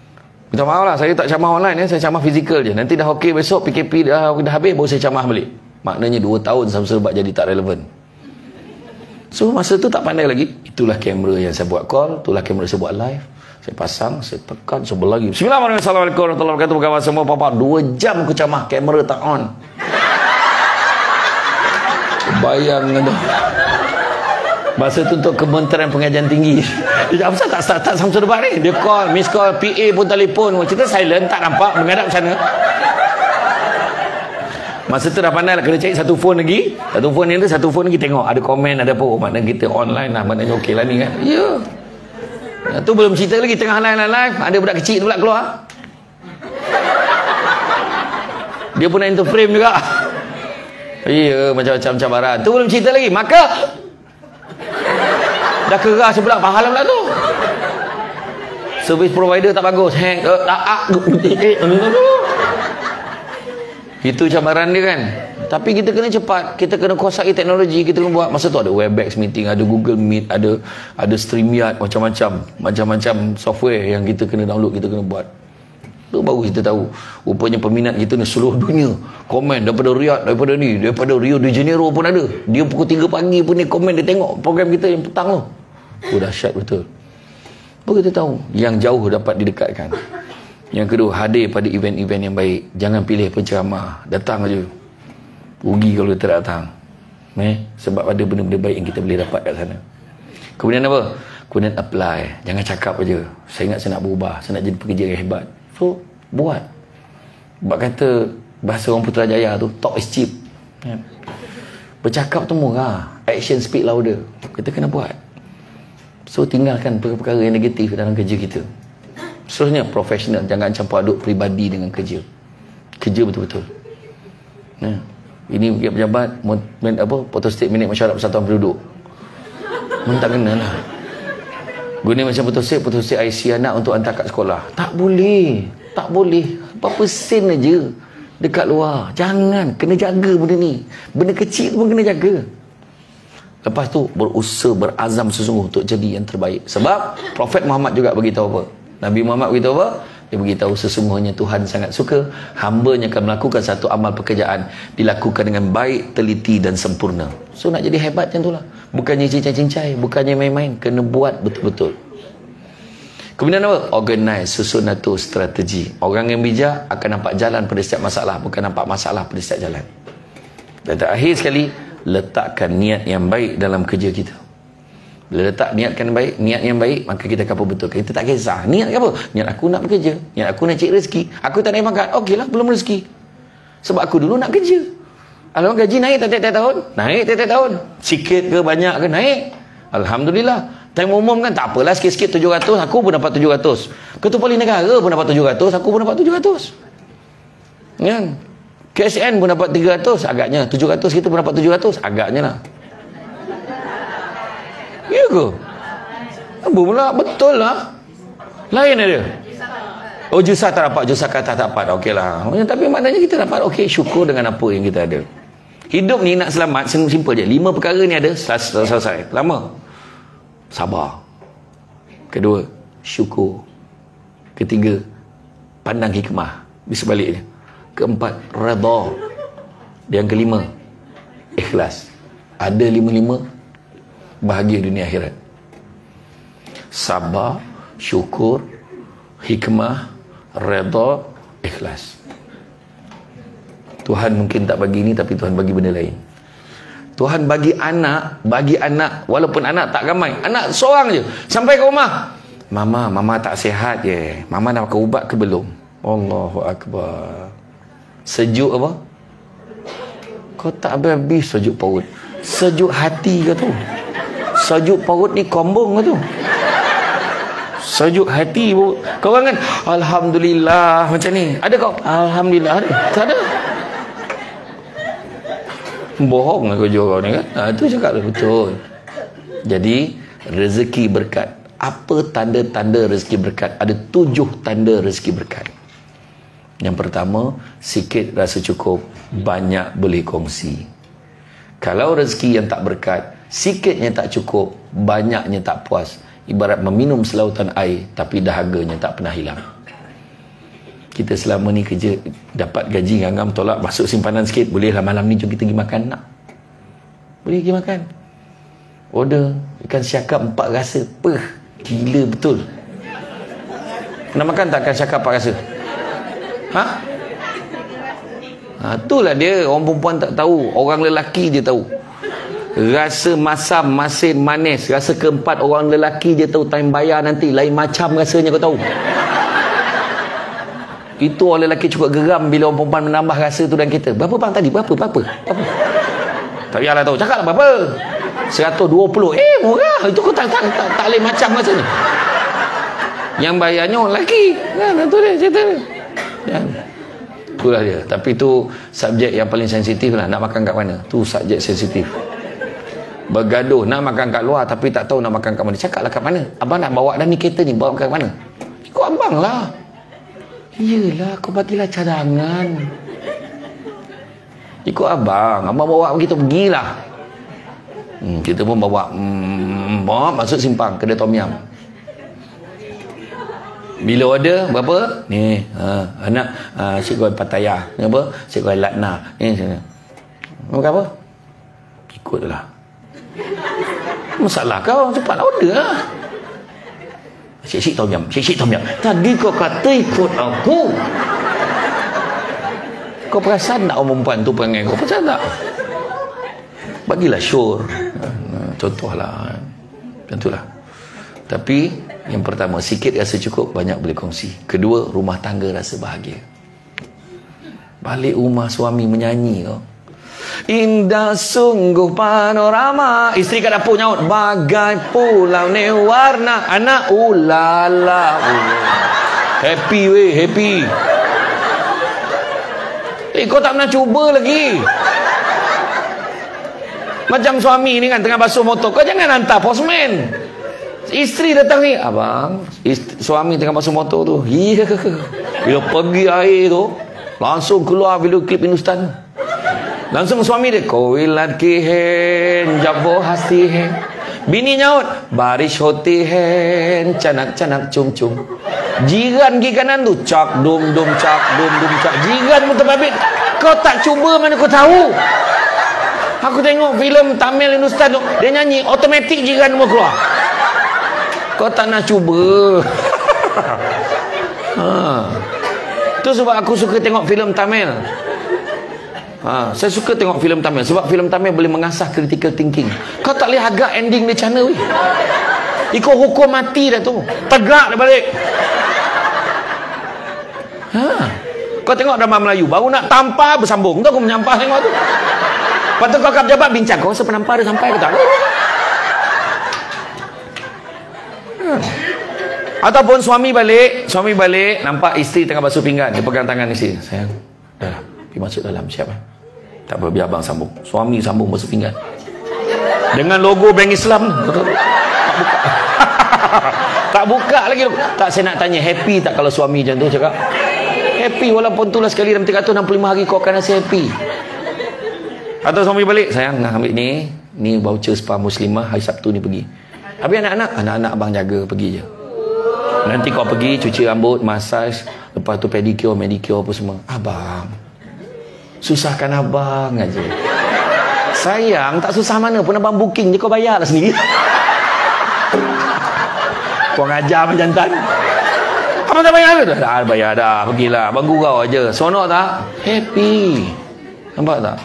Minta maaf lah, saya tak ceramah online ya. Saya ceramah fizikal je. Nanti dah okey, besok PKP dah habis, baru saya ceramah balik. Maknanya 2 tahun serba jadi tak relevan. So masa tu tak pandai lagi. Itulah kamera yang saya buat call. Itulah kamera saya buat live. Saya pasang, saya tekan, saya lagi. Bismillahirrahmanirrahim. Assalamualaikum warahmatullahi wabarakatuh. Berkawan semua papa. 2 jam aku ceramah, kamera tak on. Bayang tu. Masa tu untuk Kementerian Pengajian Tinggi. Dia apa tak start Samsung debat ni? Dia call, miss call, PA pun telefon. Kita silent, tak nampak, menghadap sana. Masa tu dah pandai lah, kena cari satu phone lagi. Satu phone ni tu, satu phone lagi tengok. Ada komen, ada apa. Oh, maknanya kita online lah, maknanya okey lah ni kan. Ya. Yeah. Tu belum cerita lagi, tengah live, ada budak kecil tu pula keluar. Dia pun nak interframe juga. Ya, macam-macam cabaran. Tu belum cerita lagi, maka dah keras sebelah, pahala pula tu. Service provider tak bagus, hang. Itu cabaran dia kan. Tapi kita kena cepat, kita kena kuasai teknologi, kita kena buat. Masa tu ada Webex meeting, ada Google Meet, ada StreamYard, macam-macam software yang kita kena download, kita kena buat. Tu baru kita tahu rupanya peminat kita ni seluruh dunia komen, daripada Riyadh, daripada Rio de Janeiro pun ada. Dia pukul 3 pagi pun dia komen, dia tengok program kita yang petang tu. Oh, dahsyat betul. Baru kita tahu yang jauh dapat didekatkan. Yang kedua, hadir pada event-event yang baik. Jangan pilih penceramah, datang aja. Rugi kalau kita datang. Sebab ada benda-benda baik yang kita boleh dapat kat sana. Kemudian apa? Kemudian apply. Jangan cakap aja. Saya ingat saya nak berubah, saya nak jadi pekerja yang hebat. So, buat. Sebab kata bahasa orang Putrajaya tu, talk is cheap. Bercakap tu murah, action speak louder. Kita kena buat. So, tinggalkan perkara-perkara yang negatif dalam kerja kita. Seterusnya, profesional. Jangan campur aduk peribadi dengan kerja. Kerja betul-betul. Ini pejabat photostat minit Masyarakat Persatuan Penduduk. Tak kena lah. Guna macam photostat IC anak untuk hantar kat sekolah. Tak boleh. Berapa sen aja. dekat luar. Jangan, kena jaga benda ni. Benda kecil pun kena jaga. Lepas tu berusaha, berazam sesungguh untuk jadi yang terbaik. Sebab Prophet Muhammad juga beritahu apa? Nabi Muhammad beritahu apa? Dia beritahu sesungguhnya Tuhan sangat suka hamba-Nya akan melakukan satu amal pekerjaan dilakukan dengan baik, teliti dan sempurna. So nak jadi hebat macam itulah. Bukannya cincai-cincai, bukannya main-main, kena buat betul-betul. Kemudian apa? Organize, susun atur strategi. Orang yang bijak akan nampak jalan pada setiap masalah, bukan nampak masalah pada setiap jalan. Dan terakhir sekali, letakkan niat yang baik dalam kerja kita. Bila letak niat yang baik, maka kita akan betulkan. Kita tak kisah niat apa? Niat aku nak bekerja, niat aku nak cari rezeki, aku tak nak makan, okeylah, belum rezeki. Sebab aku dulu nak kerja. Alamak, gaji naik tiap-tiap tahun, naik tiap-tiap tahun, sikit ke banyak ke naik, alhamdulillah. Time umum kan tak apalah, sikit-sikit 700, aku pun dapat 700. Ketua Polis Negara pun dapat 700, aku pun dapat 700. Kan? KSN pun dapat 300, agaknya 700 kita pun dapat 700, agaknya lah. Ya ke? Apa pula? Betul lah. Lain ada. Oh, jusah tak dapat, jusah kata tak dapat. Okey lah. Tapi maknanya kita dapat, okey, syukur dengan apa yang kita ada. Hidup ni nak selamat, simple je. 5 perkara ni ada, selesai. Lama. Sabar. Kedua, syukur. Ketiga, pandang hikmah di sebaliknya. Keempat, redha. Yang kelima, ikhlas. Ada 5-5, bahagia dunia akhirat. Sabar, syukur, hikmah, redha, ikhlas. Tuhan mungkin tak bagi ni, tapi Tuhan bagi benda lain. Tuhan bagi anak, walaupun anak tak ramai, anak seorang je, sampai ke rumah, mama tak sihat je, mama dah makan ubat ke belum? Allahu Akbar. Sejuk apa? Kau tak habis sejuk perut, sejuk hati ke tu? Sejuk perut ni kombong ke tu? Sejuk hati pun. Kau orang kan alhamdulillah macam ni. Ada kau? Alhamdulillah ada. Tak ada. Bohong lah kerja kau ni kan. Itu cakap betul. Jadi rezeki berkat. Apa tanda-tanda rezeki berkat? Ada 7 tanda rezeki berkat. Yang pertama, sikit rasa cukup, banyak boleh kongsi. Kalau rezeki yang tak berkat, sikitnya tak cukup, banyaknya tak puas. Ibarat meminum selautan air, tapi dahaganya tak pernah hilang. Kita selama ni kerja, dapat gaji ngangam, tolak, masuk simpanan sikit, bolehlah malam ni jom kita pergi makan nak. Boleh pergi makan. Order ikan siakap 4 rasa. Gila betul. Pernah makan tak ikan siakap 4 rasa? Itulah dia, orang perempuan tak tahu, orang lelaki je tahu. Rasa masam, masin, manis, rasa keempat orang lelaki je tahu. Time bayar nanti lain macam rasanya, kau tahu. Itu orang lelaki cukup geram bila orang perempuan menambah rasa tu dan kita. Berapa bang tadi? Berapa? Tak payahlah tahu, cakap lah berapa? 120. Murah. Itu kau tak lain macam rasanya. Yang bayarnya orang lelaki kan, itu dia cerita dia. Kan? Itulah dia. Tapi tu subjek yang paling sensitif lah. Nak makan kat mana? Tu subjek sensitif. Bergaduh nak makan kat luar tapi tak tahu nak makan kat mana. Cakaplah kat mana? Abang nak bawa dah ni kereta ni, bawa kat mana? Ikut abang lah. Iyalah, kau bagilah cadangan. Ikut abang. Abang bawa begitu, pergilah. Kita pun bawa masuk simpang kedai tom yam. Bila order berapa? Ni anak Cik Goi Pattaya. Ni apa? Cik Goi Latna. Ni sini. Makan apa? Ikutlah. Masalah kau, cepatlah order lah. Cik tom yam. Tadi kau kata ikut aku. Kau perasan tak orang perempuan tu perangai kau? Perasan tak? Bagilah syur. Contohlah. Macam itulah. Tapi yang pertama, sikit rasa cukup, banyak boleh kongsi. Kedua, rumah tangga rasa bahagia. Balik rumah suami menyanyi kau. Indah sungguh panorama. Isteri kat dapur nyaut, bagai pulau ni warna. Anak ulala. Happy weh, happy. Kau tak pernah cuba lagi. Macam suami ni kan tengah basuh motor, kau jangan hantar postman. Isteri datang ni, abang, suami tengah basuh motor tu. Bila pergi air tu, Langsung keluar video klip Hindustan. Langsung suami dia, kowilat kihen, jabo hasti hen. Bini nyaut, baris hoti hen, canak-canak cum-cum. Jiran gi kanan tu, cak dum-dum, cak dum-dum, cak. Jiran mutababit. Kau tak cuba mana kau tahu. Aku tengok filem Tamil Hindustan tu, dia nyanyi, automatik jiran mau keluar. Kau tak nak cuba. Tu sebab aku suka tengok filem Tamil. Saya suka tengok filem Tamil sebab filem Tamil boleh mengasah critical thinking. Kau tak lihat agak ending dia macam mana weh? Ikut hukum mati dah tu. Tegak dia balik. Kau tengok drama Melayu baru nak tampar bersambung. Tu aku menyampah tengok tu. Lepas tu kau kat pejabat bincang, kau rasa penampar dia sampai ke tak? Ataupun suami balik nampak isteri tengah basuh pinggan, dia pegang tangan isteri. Sayang, dah pergi masuk dalam, siap tak apa, biar abang sambung. Suami sambung basuh pinggan dengan logo Bank Islam. Tak buka. Tak buka lagi. Tak, saya nak tanya, happy tak kalau suami macam tu cakap? Happy, walaupun tulah sekali dalam 365 hari kau akan rasa happy. Atau suami balik, sayang nak ambil ni voucher spa Muslimah hari Sabtu ni pergi. Habis anak-anak abang jaga, pergi je. Nanti kau pergi cuci rambut, massage, lepas tu pedicure, manicure apa semua. Abang, susahkan abang aja. Sayang, tak susah mana pun, abang booking je, kau bayar lah sendiri. Kau ngajar macam jantan. Abang tak bayar ke? Dah bayar dah, pergilah. Abang gurau aja. Sonok tak? Happy. Nampak tak?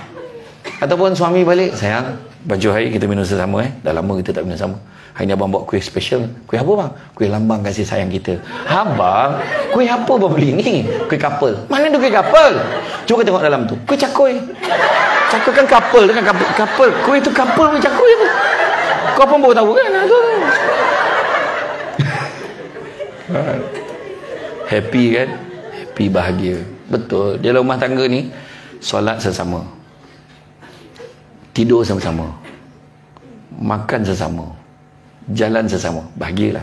Ataupun suami balik, sayang, baju hari kita minum sesama Dah lama kita tak minum sama. Hari ni abang buat kuih special. Kuih apa bang? Kuih lambang kasih sayang kita. Abang, kuih apa abang beli ni? Kuih couple. Mana ada kuih couple? Cuba tengok dalam tu. Kuih cakoi. Cakoi kan couple, kan couple. Kuih tu couple kuih cakoi apa? Kau pun baru tahu kan? Tu. Happy kan? Happy, bahagia. Betul. Dalam rumah tangga ni, solat sesama, tidur sama-sama, makan sesama, jalan sesama, bahagialah.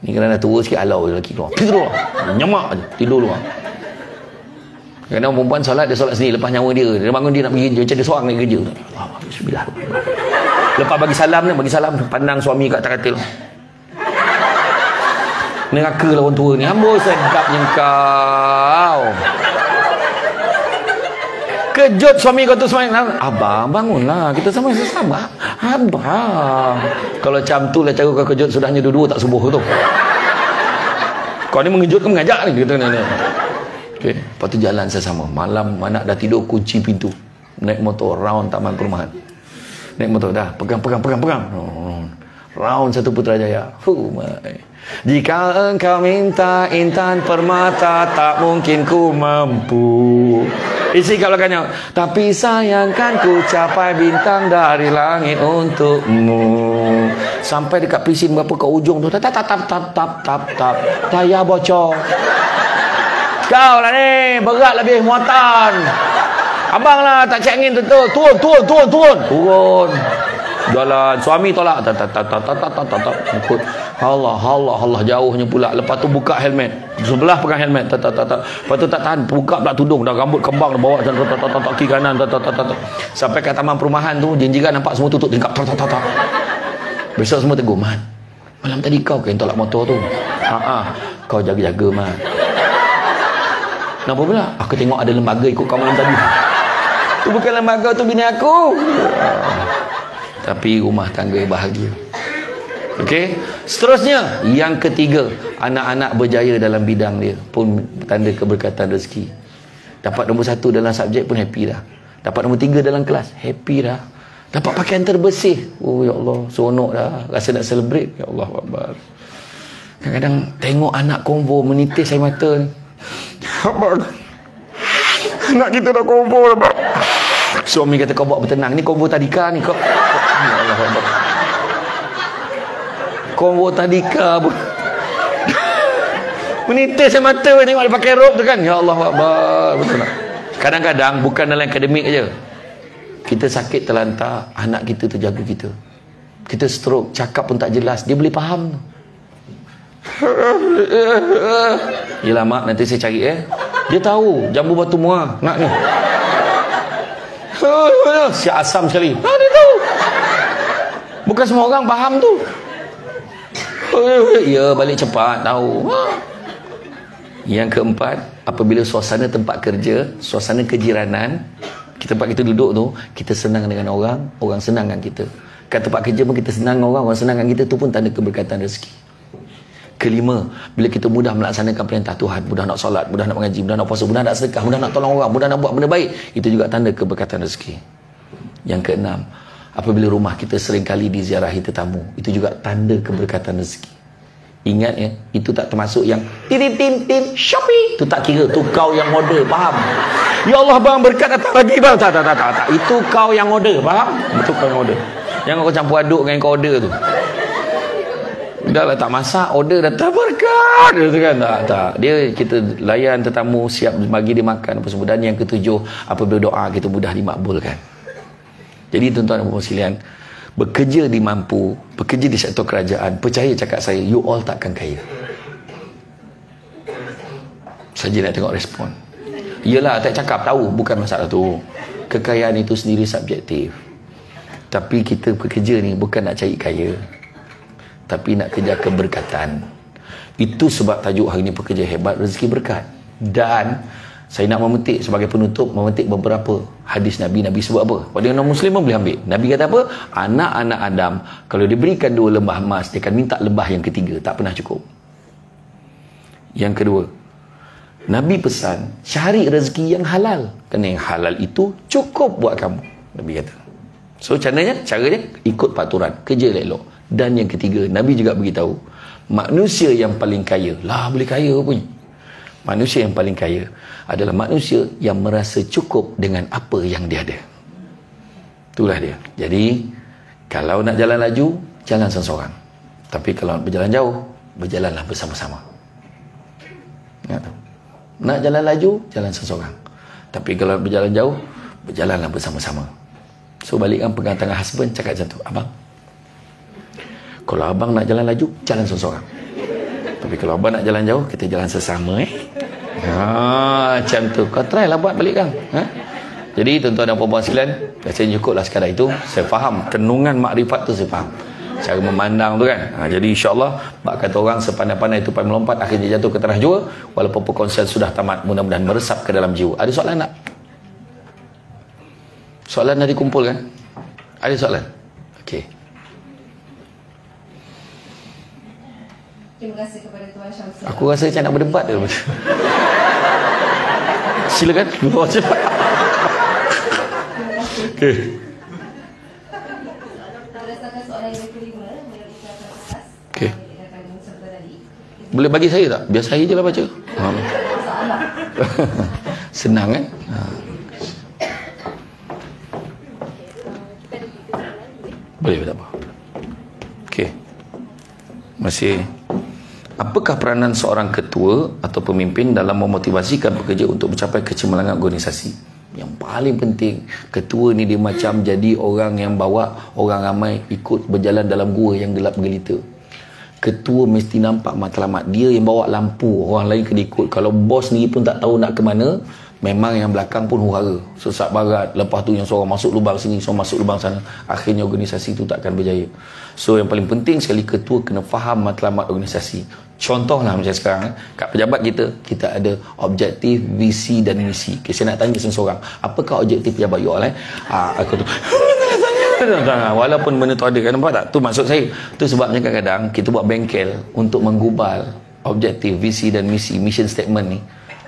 Ni kerana tua sikit alau lelaki keluar, tidur nyamak je, tidur luar. Kadang perempuan solat, dia solat sendiri lepas nyawa dia bangun, dia nak pergi kerja, macam dia seorang nak kerja. Bismillah. Lepas bagi salam, pandang suami kat atas katil. Neraka lah orang tua ni. Amboi sedapnya kau. Kejut suami kau tu semalam. Abang bangunlah, kita sama-sama. Abang. Kalau macam tu lah cara kau kejut, sudahnya dua-dua tak subuh tu. Kau ni mengejut ke mengajak ni? Kita ni. Okay. Lepas tu jalan sesama. Malam anak dah tidur, kunci pintu. Naik motor round taman perumahan. Naik motor dah. Pegang. Round satu Putrajaya. Jika engkau minta intan permata, tak mungkin ku mampu. Isi kat belakangnya, tapi sayangkan ku capai bintang dari langit untukmu. Sampai dekat pisin berapa ke ujung tu, tap tayar bocor. Kau lah ni, berat lebih muatan. Abang lah tak cek angin betul. Turun. Jalan, suami tolak. Ikut. Allah, jauhnya pula. Lepas tu buka helmet. Sebelah pegang helmet. Lepas tu tak tahan, buka pula tudung. Dah rambut kembang, dah bawa kiri kanan. Sampai ke taman perumahan tu, jiran nampak semua tutup tingkap. Besok semua tegur, Man, malam tadi kau yang tolak motor tu. Kau jaga-jaga, Man. Kenapa pula? Aku tengok ada lembaga ikut kau malam tadi. Tu bukan lembaga, tu bini aku. Tapi rumah tangga bahagia. Okey. Seterusnya, yang ketiga, anak-anak berjaya dalam bidang dia pun tanda keberkatan rezeki. Dapat nombor 1 dalam subjek pun happy dah. Dapat nombor 3 dalam kelas, happy dah. Dapat pakaian terbersih, oh ya Allah, seronok dah, rasa nak celebrate. Ya Allah Akbar. Kadang-kadang tengok anak konvo menitis air mata ni. Abang, anak kita dah konvo dah, Abang. Suami kata, kau buat bertenang, ni konvo tadika ni kau. Ya Allah Akbar. Konvo tadika pun menitis air mata, tengok dia pakai robe tu kan. Ya Allah Akbar. Betul tak? Kadang-kadang bukan dalam akademik aja. Kita sakit terlantar, anak kita terjaga kita. Kita stroke, cakap pun tak jelas, dia boleh faham. Yelah mak, nanti saya cari Dia tahu jambu batu muar nak ni. Siap asam sekali. Dia tahu. Bukan semua orang faham tu. Ya, balik cepat tahu. Yang keempat, apabila suasana tempat kerja, suasana kejiranan, tempat kita duduk tu, kita senang dengan orang, orang senang dengan kita. Kat tempat kerja pun kita senang dengan orang, orang senang dengan kita, tu pun tanda keberkatan rezeki. Kelima, bila kita mudah melaksanakan perintah Tuhan, mudah nak solat, mudah nak mengaji, mudah nak puasa, mudah nak sedekah, mudah nak tolong orang, mudah nak buat benda baik, itu juga tanda keberkatan rezeki. Yang keenam, apabila rumah kita seringkali diziarahi tetamu, itu juga tanda keberkatan rezeki. Ingat ya, itu tak termasuk yang tin Shopee. Itu tak kira, tu kau yang order, faham? Ya Allah bang, berkat datang lagi bang. Tak. Itu kau yang order, faham? Itu kau yang order. Jangan kau campur aduk dengan kau order tu. Dah lah tak masak, order datang berkat. Dia kan tak. Dia kita layan tetamu, siap bagi dia makan apa semua. Dan yang ketujuh, apabila doa kita mudah dimakbulkan. Jadi tuan-tuan dan puan sekalian, bekerja di mampu, bekerja di sektor kerajaan, percaya cakap saya, you all takkan kaya. Saja nak tengok respon. Yelah, tak cakap tahu, bukan masalah tu. Kekayaan itu sendiri subjektif. Tapi kita bekerja ni bukan nak cari kaya, tapi nak kejar keberkatan. Itu sebab tajuk hari ini pekerja hebat, rezeki berkat. Dan saya nak memetik sebagai penutup, memetik beberapa hadis Nabi. Nabi sebut apa? Pada orang Muslim pun boleh ambil. Nabi kata apa? Anak-anak Adam, kalau diberikan 2 lembah emas, dia akan minta lembah yang ketiga. Tak pernah cukup. Yang kedua, Nabi pesan, cari rezeki yang halal. Kerana yang halal itu cukup buat kamu. Nabi kata. So, caranya ikut peraturan. Kerja elok. Dan yang ketiga, Nabi juga beritahu, manusia yang paling kaya, lah boleh kaya pun. Manusia yang paling kaya adalah manusia yang merasa cukup dengan apa yang dia ada. Itulah dia. Jadi, kalau nak jalan laju, jalan seorang. Tapi kalau nak berjalan jauh, berjalanlah bersama-sama. Nak jalan laju, jalan seorang. Tapi kalau berjalan jauh, berjalanlah bersama-sama. So, balikkan pegang tangan husband, cakap macam tu, abang, kalau abang nak jalan laju, jalan seorang. Tapi kalau abang nak jalan jauh, kita jalan sesama. Macam tu. Kau try lah buat balik kan. Jadi tuan-tuan dan puan-puan sekalian, saya cukuplah sekadar itu. Saya faham tenungan makrifat tu, saya faham cara memandang tu kan. Jadi insyaAllah, bak kata orang, sepandai-pandai tupai melompat, akhirnya jatuh ke tanah jua. Walaupun perkongsian sudah tamat, mudah-mudahan meresap ke dalam jiwa. Ada soalan tak? Soalan dah dikumpulkan? Ada soalan? Okey. Terima kasih kepada Tuan Syamsul. Aku rasa macam nak berdebat dia. Silakan. Okey. Berdasarkan soalan yang kelima, menurut catatan atas, Okey. kita akan serta tadi. Boleh bagi saya tak? Biar saya je lah baca. Senang kan? Boleh, tak apa. Okey. Masih. Apakah peranan seorang ketua atau pemimpin dalam memotivasikan pekerja untuk mencapai kecemerlangan organisasi? Yang paling penting, ketua ni dia macam jadi orang yang bawa orang ramai ikut berjalan dalam gua yang gelap gelita. Ketua mesti nampak matlamat. Dia yang bawa lampu, orang lain kena ikut. Kalau bos ni pun tak tahu nak ke mana, memang yang belakang pun hura. Sesak barat, lepas tu yang seorang masuk lubang sini, seorang masuk lubang sana. Akhirnya organisasi itu takkan berjaya. So yang paling penting sekali, ketua kena faham matlamat organisasi. Contohlah macam sekarang, kat pejabat kita ada objektif, visi dan misi. Okay, saya nak tanya seseorang, apakah objektif pejabat you all? Aku tu walaupun benda tu ada kan, nampak tak? Tu maksud saya. Tu sebabnya kadang-kadang kita buat bengkel untuk menggubal objektif, visi dan misi, mission statement ni.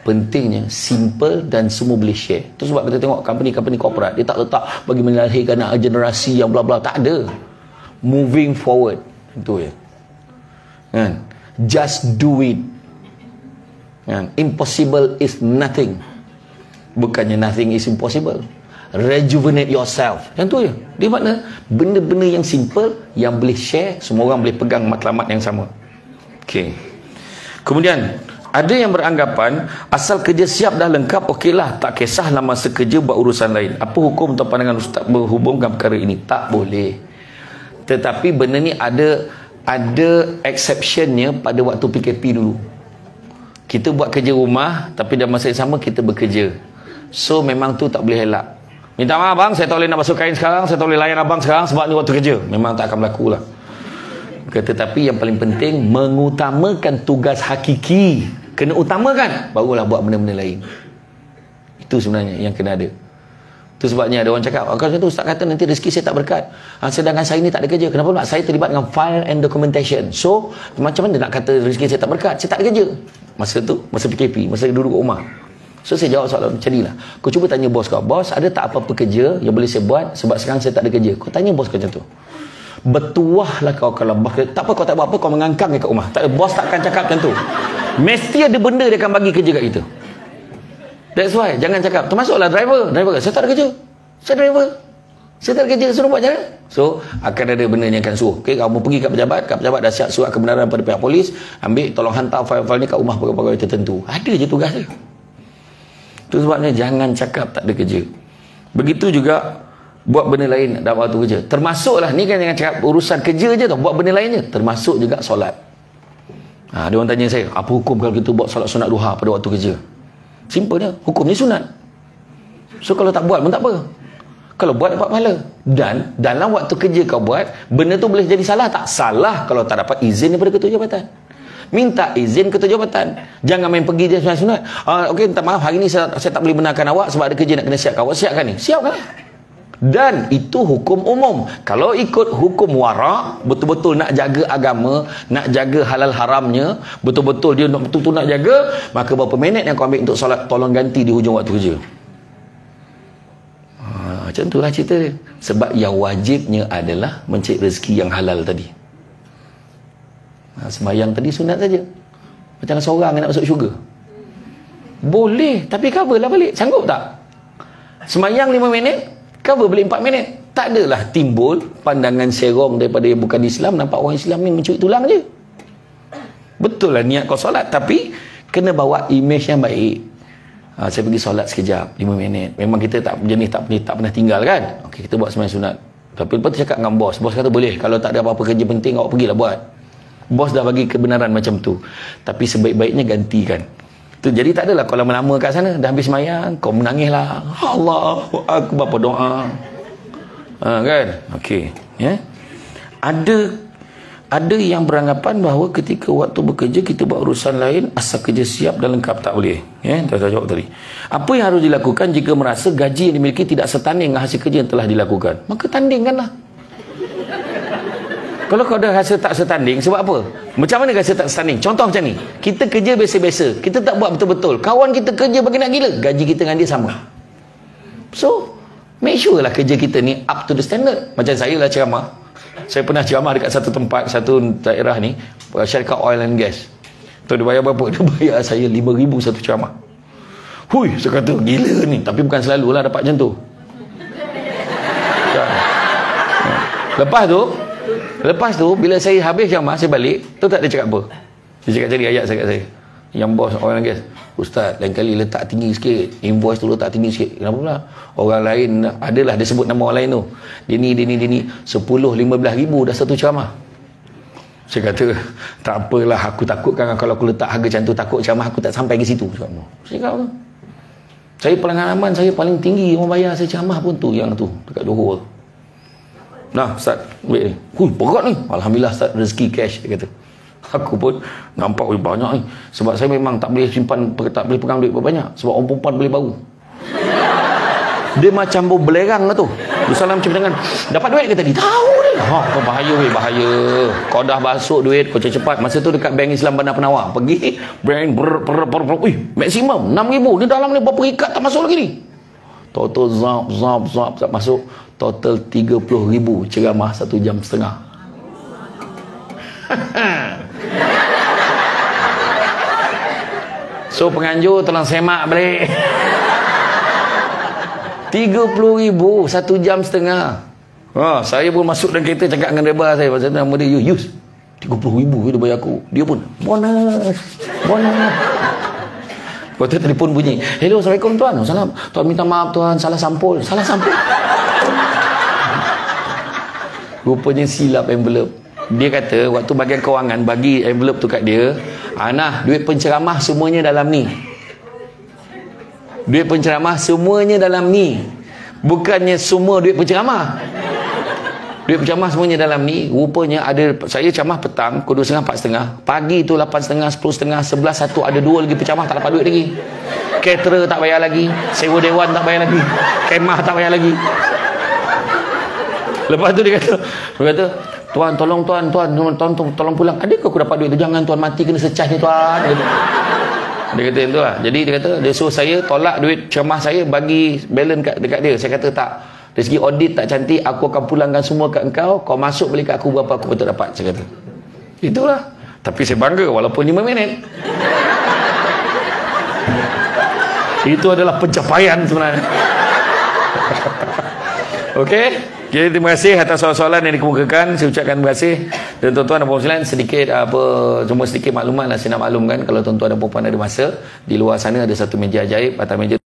Pentingnya simple dan semua boleh share. Tu sebab kita tengok company-company korporat, dia tak letak bagi melahirkan generasi yang bla bla, tak ada. Moving forward, itu ya. Kan? Just do it. Kan? Impossible is nothing. Bukannya nothing is impossible. Rejuvenate yourself. Yang tu ya. Dia makna benda-benda yang simple, yang boleh share, semua orang boleh pegang matlamat yang sama. Okey. Kemudian ada yang beranggapan asal kerja siap dah lengkap, okeylah, tak kisahlah masa kerja buat urusan lain. Apa hukum atau pandangan ustaz berhubungkan perkara ini? Tak boleh. Tetapi benda ni ada exceptionnya pada waktu PKP dulu. Kita buat kerja rumah, tapi dalam masa yang sama kita bekerja. So memang tu tak boleh elak. Minta maaf abang, saya tak boleh nak basuh kain sekarang, saya tak boleh layan abang sekarang sebab ni waktu kerja. Memang tak akan berlaku lah. Tetapi yang paling penting, mengutamakan tugas hakiki. Kena utamakan, barulah buat benda-benda lain. Itu sebenarnya yang kena ada. Itu sebabnya ada orang cakap, kalau tu Ustaz kata nanti rezeki saya tak berkat. Sedangkan saya ni tak ada kerja. Kenapa tak? Saya terlibat dengan file and documentation. So, macam mana nak kata rezeki saya tak berkat? Saya tak ada kerja. Masa tu, masa PKP, masa duduk kat rumah. So, saya jawab soalan macam ni lah. Kau cuba tanya bos kau, bos ada tak apa-apa kerja yang boleh saya buat sebab sekarang saya tak ada kerja? Kau tanya bos kau macam tu. Bertuah lah kau kalau bos tak apa, kau tak buat apa, kau mengangkang kat rumah. Tak, bos takkan cakap macam tu. Mesti ada benda dia akan bagi kerja kat kita. That's why jangan cakap, termasuklah driver saya tak ada kerja, saya driver, saya tak ada kerja, suruh buat jalan. So akan ada benda yang akan suruh, okay, kamu pergi kat pejabat dah siap surat kebenaran pada pihak polis, ambil, tolong hantar file-file ni kat rumah pegawai tertentu. Ada je tugas dia. Itu sebabnya jangan cakap tak ada kerja. Begitu juga buat benda lain dalam waktu kerja. Termasuklah ni kan jangan cakap urusan kerja je tau, buat benda lain je. Termasuk juga solat. Dia orang tanya saya, apa hukum kalau kita buat solat sunat duha pada waktu kerja? Simpelnya, hukum ni sunat. So kalau tak buat pun tak apa. Kalau buat dapat pahala. Dan dalam waktu kerja kau buat, benda tu boleh jadi salah tak? Salah kalau tak dapat izin daripada ketua jabatan. Minta izin ketua jabatan. Jangan main pergi dia sunat. Okey, minta maaf hari ni saya tak boleh benarkan awak sebab ada kerja nak kena siapkan. Awak siapkan ni. Siapkan. Dan itu hukum umum. Kalau ikut hukum wara', betul-betul nak jaga agama, nak jaga halal haramnya, betul-betul dia betul-betul nak jaga, maka berapa minit yang kau ambil untuk solat, tolong ganti di hujung waktu kerja. Macam itulah cerita dia. Sebab yang wajibnya adalah mencari rezeki yang halal tadi. Sembahyang tadi sunat saja. Macam seorang yang nak masuk syurga. Boleh, tapi cover lah balik. Sanggup tak? Sembahyang 5 minit, cover balik 4 minit. Tak adalah timbul pandangan serong daripada yang bukan Islam, nampak orang Islam ni mencuri tulang je. Betul lah niat kau solat, tapi kena bawa image yang baik. Saya pergi solat sekejap 5 minit. Memang kita tak jenis tak pernah tinggal kan. Okey, kita buat sembahyang sunat. Tapi lepas tu cakap dengan bos kata boleh, kalau tak ada apa-apa kerja penting awak pergilah buat. Bos dah bagi kebenaran macam tu. Tapi sebaik-baiknya gantikan. Jadi tak adalah kau lama-lama kat sana, dah habis sembahyang, kau menangislah. Allah, aku berapa doa. Kan? Okey. Ya? Ada yang beranggapan bahawa ketika waktu bekerja kita buat urusan lain, asal kerja siap dan lengkap, tak boleh. Ya, saya jawab tadi. Apa yang harus dilakukan jika merasa gaji yang dimiliki tidak setanding dengan hasil kerja yang telah dilakukan? Maka tandingkanlah. Kalau kau dah rasa tak setanding, sebab apa? Macam mana rasa tak setanding? Contoh macam ni, kita kerja biasa-biasa, kita tak buat betul-betul, kawan kita kerja bagi nak gila, gaji kita dengan dia sama. So make sure lah kerja kita ni up to the standard. Macam saya lah ceramah, saya pernah ceramah dekat satu tempat, satu daerah ni, syarikat oil and gas. Tu dia bayar berapa? Dia bayar saya 5,000 satu ceramah. Hui, saya kata gila ni, tapi bukan selalulah dapat macam tu. Lepas tu bila saya habis ceramah, saya balik, tu tak ada cakap apa. Dia cakap tadi ayat saya kat saya. Yang bos orang guys, Ustaz, lain kali letak tinggi sikit, invoice tu letak tinggi sikit. Kenapa pula? Orang lain adalah dia sebut nama orang lain tu. Dia ni 10-15 ribu dah satu ceramah. Saya kata, tak apalah, aku takutkan kalau aku letak harga macam tu, takut ceramah aku tak sampai ke situ. Saya cakap apa? Saya pengalaman saya paling tinggi orang bayar saya ceramah pun tu, yang tu dekat Johor tu. Nah, Ustaz, ambil ni. Berat ni. Alhamdulillah, Ustaz, rezeki cash, dia kata. Aku pun nampak banyak ni. Sebab saya memang tak boleh simpan, tak boleh pegang duit banyak. Sebab orang perempuan boleh bau. Dia macam bau belerang lah tu. Dia salam macam dengan, dapat duit ke tadi? Tahu dia. Kau bahaya weh, bahaya. Kau dah masuk duit, kau cepat. Masa tu dekat Bank Islam Bandar Penawar. Pergi, bank, maksimum 6,000. Ni dalam ni berapa ikat tak masuk lagi ni. Total zap masuk. Total 30,000 ceramah 1 jam setengah. So penganjur tolong semak balik. 30,000 1 jam setengah. Saya pun masuk dalam kereta cakap dengan driver saya, pasal nama dia Yus. 30,000 dia bayar aku. Dia pun bonus. Lepas tu telefon bunyi. Hello, Assalamualaikum tuan. Salam. Tuan minta maaf tuan, salah sampul. Rupanya silap envelope. Dia kata waktu bagian kewangan bagi envelope tu kat dia, Nah, duit penceramah semuanya dalam ni. Duit penceramah semuanya dalam ni. Bukannya semua duit penceramah. Duit penceramah semuanya dalam ni. Rupanya ada, saya ceramah petang pukul 2.30, 4.30. Pagi tu 8.30, 10.30, 11, 1 ada 2 lagi penceramah tak dapat duit lagi. Caterer tak bayar lagi, sewa dewan tak bayar lagi, kemah tak bayar lagi. Lepas tu dia kata, tuan tolong tolong pulang. Adakah aku dapat duit tu? Jangan tuan, mati kena secah ni tuan. Dia kata itu lah. Jadi dia kata, dia suruh saya tolak duit ceramah saya, bagi balance dekat dia. Saya kata tak, dari segi audit tak cantik, aku akan pulangkan semua kat engkau, kau masuk balik kat aku berapa aku betul dapat. Saya kata itulah. Tapi saya bangga walaupun 5 minit. Itu adalah pencapaian sebenarnya. Okey. Okay, terima kasih atas soalan-soalan yang dikemukakan. Saya ucapkan terima kasih. Dan tuan-tuan dan puan-puan sedikit cuma sedikit maklumat lah saya nak maklumkan, kalau tuan-tuan dan puan-puan ada masa, di luar sana ada satu meja ajaib. Atas meja